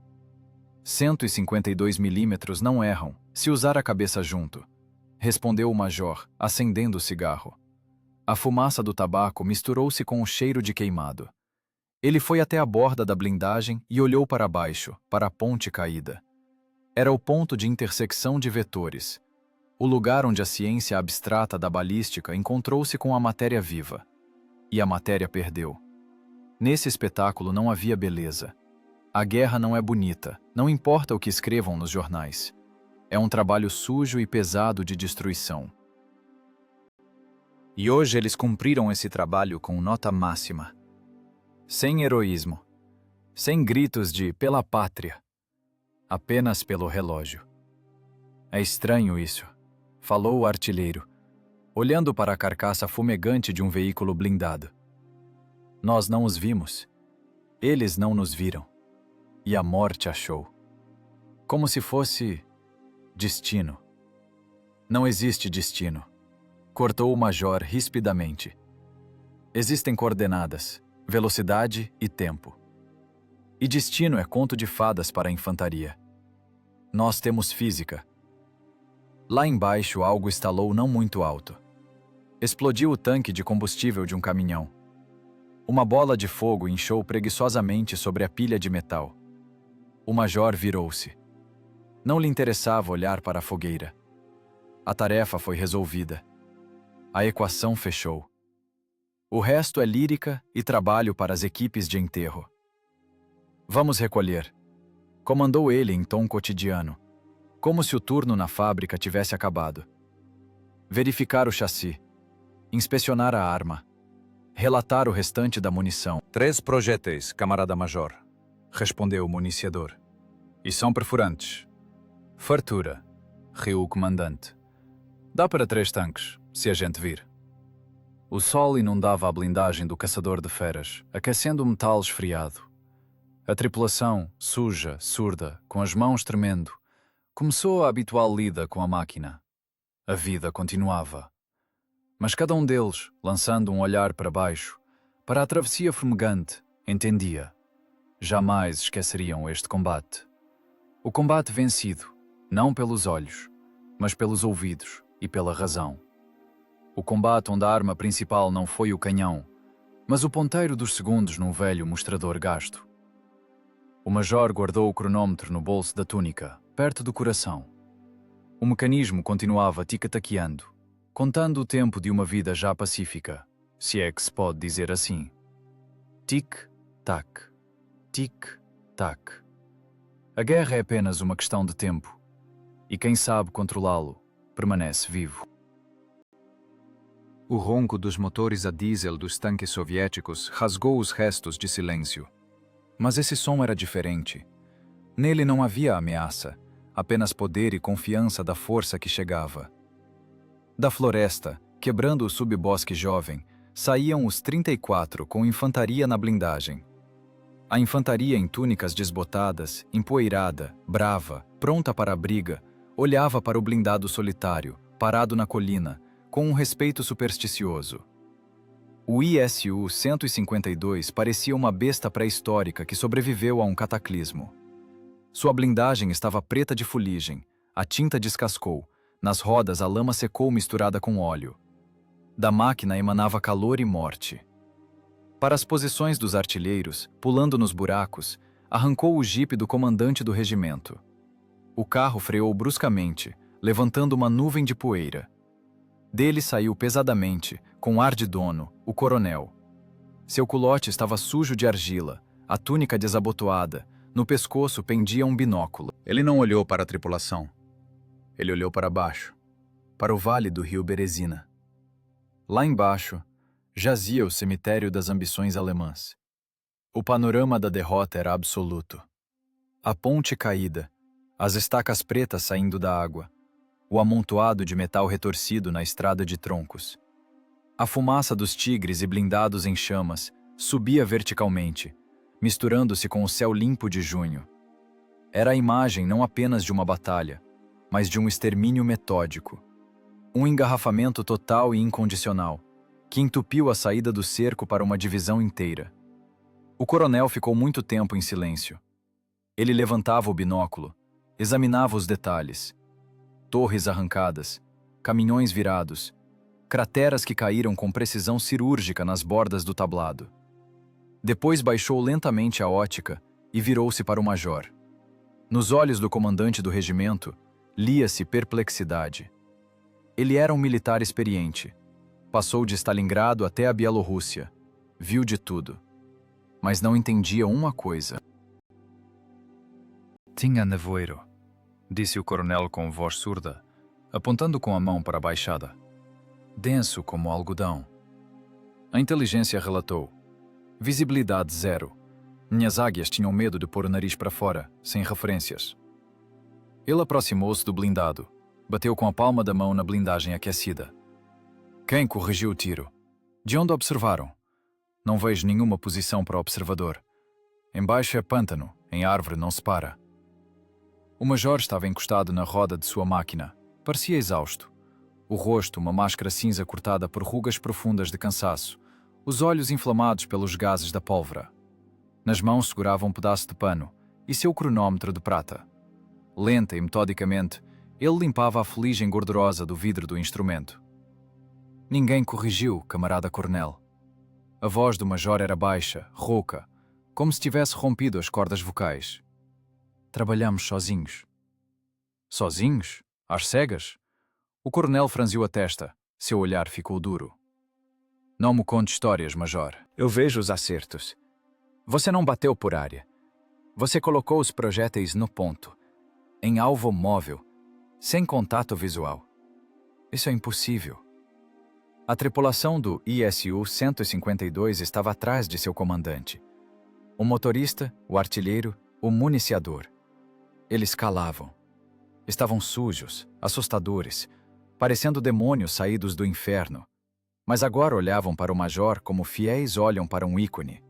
B: 152 milímetros não erram, se usar a cabeça junto, respondeu o major, acendendo o cigarro. A fumaça do tabaco misturou-se com o cheiro de queimado. Ele foi até a borda da blindagem e olhou para baixo, para a ponte caída. Era o ponto de intersecção de vetores, o lugar onde a ciência abstrata da balística encontrou-se com a matéria viva. E a matéria perdeu. Nesse espetáculo não havia beleza. A guerra não é bonita, não importa o que escrevam nos jornais. É um trabalho sujo e pesado de destruição. E hoje eles cumpriram esse trabalho com nota máxima. Sem heroísmo, sem gritos de "pela pátria", apenas pelo relógio. É estranho isso, falou o artilheiro, olhando para a carcaça fumegante de um veículo blindado. Nós não os vimos, eles não nos viram, e a morte achou. Como se fosse destino. Não existe destino, cortou o major rispidamente. Existem coordenadas, velocidade e tempo. E destino é conto de fadas para a infantaria. Nós temos física. Lá embaixo algo estalou não muito alto. Explodiu o tanque de combustível de um caminhão. Uma bola de fogo inchou preguiçosamente sobre a pilha de metal. O major virou-se. Não lhe interessava olhar para a fogueira. A tarefa foi resolvida. A equação fechou. O resto é lírica e trabalho para as equipes de enterro. Vamos recolher, comandou ele em tom cotidiano, como se o turno na fábrica tivesse acabado. Verificar o chassi, inspecionar a arma, relatar o restante da munição.
A: 3 projéteis, camarada major, respondeu o municiador. E são perfurantes. Fartura, riu o comandante. Dá para 3 tanques, se a gente vir. O sol inundava a blindagem do caçador de feras, aquecendo o metal esfriado. A tripulação, suja, surda, com as mãos tremendo, começou a habitual lida com a máquina. A vida continuava. Mas cada um deles, lançando um olhar para baixo, para a travessia fumegante, entendia. Jamais esqueceriam este combate. O combate vencido, não pelos olhos, mas pelos ouvidos e pela razão. O combate onde a arma principal não foi o canhão, mas o ponteiro dos segundos num velho mostrador gasto. O major guardou o cronômetro no bolso da túnica, perto do coração. O mecanismo continuava tic-taqueando, contando o tempo de uma vida já pacífica, se é que se pode dizer assim. Tic-tac, tic-tac. A guerra é apenas uma questão de tempo, e quem sabe controlá-lo permanece vivo.
B: O ronco dos motores a diesel dos tanques soviéticos rasgou os restos de silêncio. Mas esse som era diferente. Nele não havia ameaça, apenas poder e confiança da força que chegava. Da floresta, quebrando o subbosque jovem, saíam os 34 com infantaria na blindagem. A infantaria em túnicas desbotadas, empoeirada, brava, pronta para a briga, olhava para o blindado solitário, parado na colina, com um respeito supersticioso. O ISU 152 parecia uma besta pré-histórica que sobreviveu a um cataclismo. Sua blindagem estava preta de fuligem, a tinta descascou, nas rodas a lama secou misturada com óleo. Da máquina emanava calor e morte. Para as posições dos artilheiros, pulando nos buracos, arrancou o jipe do comandante do regimento. O carro freou bruscamente, levantando uma nuvem de poeira. Dele saiu pesadamente, com ar de dono, o coronel. Seu culote estava sujo de argila, a túnica desabotoada, no pescoço pendia um binóculo. Ele não olhou para a tripulação. Ele olhou para baixo, para o vale do rio Berezina. Lá embaixo, jazia o cemitério das ambições alemãs. O panorama da derrota era absoluto. A ponte caída, as estacas pretas saindo da água, o amontoado de metal retorcido na estrada de troncos. A fumaça dos tigres e blindados em chamas subia verticalmente, misturando-se com o céu limpo de junho. Era a imagem não apenas de uma batalha, mas de um extermínio metódico. Um engarrafamento total e incondicional, que entupiu a saída do cerco para uma divisão inteira. O coronel ficou muito tempo em silêncio. Ele levantava o binóculo, examinava os detalhes. Torres arrancadas, caminhões virados, crateras que caíram com precisão cirúrgica nas bordas do tablado. Depois baixou lentamente a ótica e virou-se para o major. Nos olhos do comandante do regimento, lia-se perplexidade. Ele era um militar experiente. Passou de Stalingrado até a Bielorrússia. Viu de tudo. Mas não entendia uma coisa.
A: Tinha nevoeiro, disse o coronel com voz surda, apontando com a mão para a baixada. Denso como algodão. A inteligência relatou. Visibilidade zero. Minhas águias tinham medo de pôr o nariz para fora, sem referências. Ele aproximou-se do blindado. Bateu com a palma da mão na blindagem aquecida. Quem corrigiu o tiro? De onde observaram? Não vejo nenhuma posição para o observador. Embaixo é pântano, em árvore não se para. O major estava encostado na roda de sua máquina. Parecia exausto. O rosto, uma máscara cinza cortada por rugas profundas de cansaço. Os olhos inflamados pelos gases da pólvora. Nas mãos segurava um pedaço de pano e seu cronómetro de prata. Lenta e metodicamente, ele limpava a fuligem gordurosa do vidro do instrumento. Ninguém corrigiu, camarada coronel. A voz do major era baixa, rouca, como se tivesse rompido as cordas vocais. Trabalhamos sozinhos. Sozinhos? Às cegas? O coronel franziu a testa. Seu olhar ficou duro. Não me conte histórias, major. Eu vejo os acertos. Você não bateu por área. Você colocou os projéteis no ponto, em alvo móvel, sem contato visual. Isso é impossível. A tripulação do ISU-152 estava atrás de seu comandante. O motorista, o artilheiro, o municiador. Eles calavam. Estavam sujos, assustadores, parecendo demônios saídos do inferno. Mas agora olhavam para o major como fiéis olham para um ícone.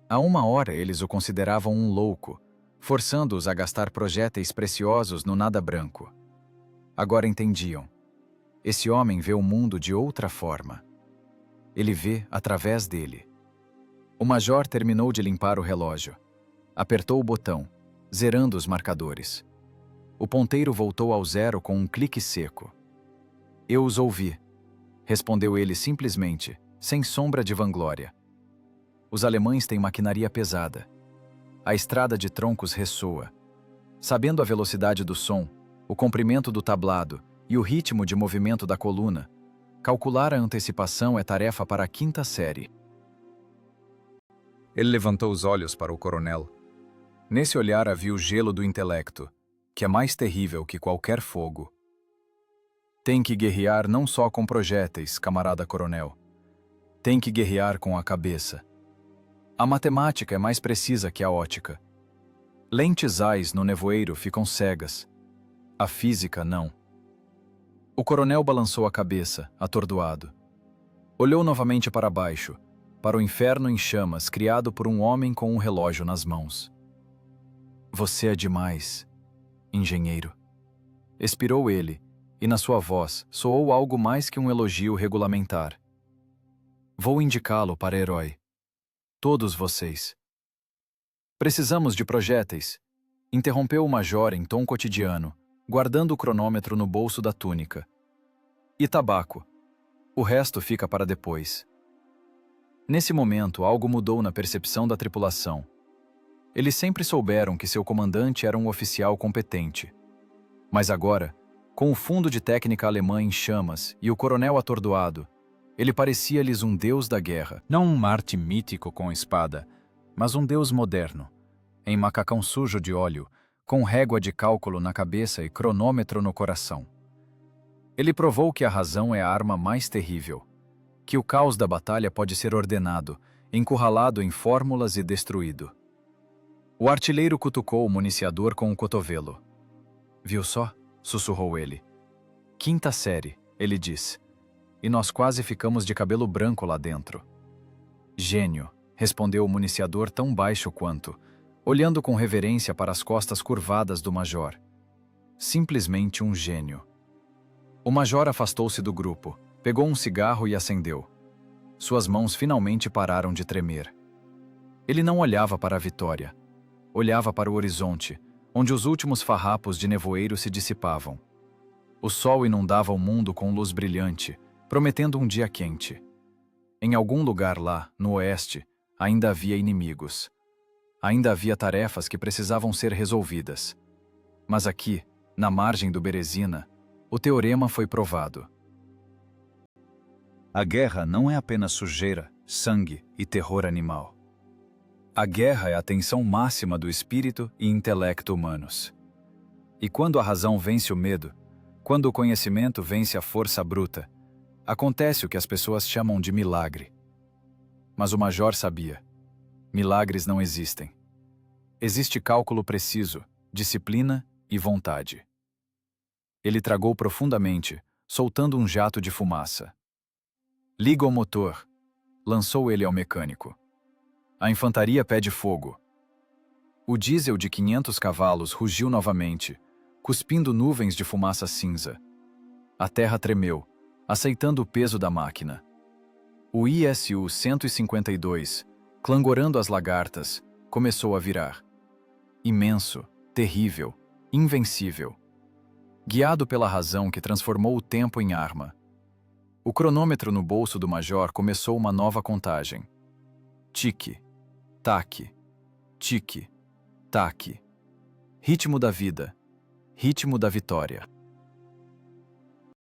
A: Há uma hora eles o consideravam um louco, forçando-os a gastar projéteis preciosos no nada branco. Agora entendiam. Esse homem vê o mundo de outra forma. Ele vê através dele. O major terminou de limpar o relógio. Apertou o botão, zerando os marcadores. O ponteiro voltou ao zero com um clique seco. Eu os ouvi, respondeu ele simplesmente, sem sombra de vanglória. Os alemães têm maquinaria pesada. A estrada de troncos ressoa. Sabendo a velocidade do som, o comprimento do tablado e o ritmo de movimento da coluna, calcular a antecipação é tarefa para a quinta série. Ele levantou os olhos para o coronel. Nesse olhar havia o gelo do intelecto, que é mais terrível que qualquer fogo. Tem que guerrear não só com projéteis, camarada coronel. Tem que guerrear com a cabeça. A matemática é mais precisa que a ótica. Lentes ais no nevoeiro ficam cegas. A física não. O coronel balançou a cabeça, atordoado. Olhou novamente para baixo, para o inferno em chamas criado por um homem com um relógio nas mãos. Você é demais, engenheiro. Expirou ele, e na sua voz soou algo mais que um elogio regulamentar. Vou indicá-lo para herói. Todos vocês. Precisamos de projéteis, interrompeu o major em tom cotidiano, guardando o cronômetro no bolso da túnica. E tabaco. O resto fica para depois. Nesse momento, algo mudou na percepção da tripulação. Eles sempre souberam que seu comandante era um oficial competente. Mas agora, com o fundo de técnica alemã em chamas e o coronel atordoado, ele parecia-lhes um deus da guerra. Não um Marte mítico com espada, mas um deus moderno, em macacão sujo de óleo, com régua de cálculo na cabeça e cronômetro no coração. Ele provou que a razão é a arma mais terrível, que o caos da batalha pode ser ordenado, encurralado em fórmulas e destruído. O artilheiro cutucou o municiador com o cotovelo. Viu só? Sussurrou ele. Quinta série, ele disse. E nós quase ficamos de cabelo branco lá dentro. Gênio, respondeu o municiador tão baixo quanto, olhando com reverência para as costas curvadas do major. Simplesmente um gênio. O major afastou-se do grupo, pegou um cigarro e acendeu. Suas mãos finalmente pararam de tremer. Ele não olhava para a vitória. Olhava para o horizonte, onde os últimos farrapos de nevoeiro se dissipavam. O sol inundava o mundo com luz brilhante, prometendo um dia quente. Em algum lugar lá, no oeste, ainda havia inimigos. Ainda havia tarefas que precisavam ser resolvidas. Mas aqui, na margem do Berezina, o teorema foi provado. A guerra não é apenas sujeira, sangue e terror animal. A guerra é a tensão máxima do espírito e intelecto humanos. E quando a razão vence o medo, quando o conhecimento vence a força bruta, acontece o que as pessoas chamam de milagre. Mas o major sabia. Milagres não existem. Existe cálculo preciso, disciplina e vontade. Ele tragou profundamente, soltando um jato de fumaça. Liga o motor, lançou ele ao mecânico. A infantaria pede fogo. O diesel de 500 cavalos rugiu novamente, cuspindo nuvens de fumaça cinza. A terra tremeu, aceitando o peso da máquina. O ISU 152, clangorando as lagartas, começou a virar. Imenso, terrível, invencível. Guiado pela razão que transformou o tempo em arma. O cronômetro no bolso do major começou uma nova contagem. Tique, taque, tique, taque. Ritmo da vida, ritmo da vitória.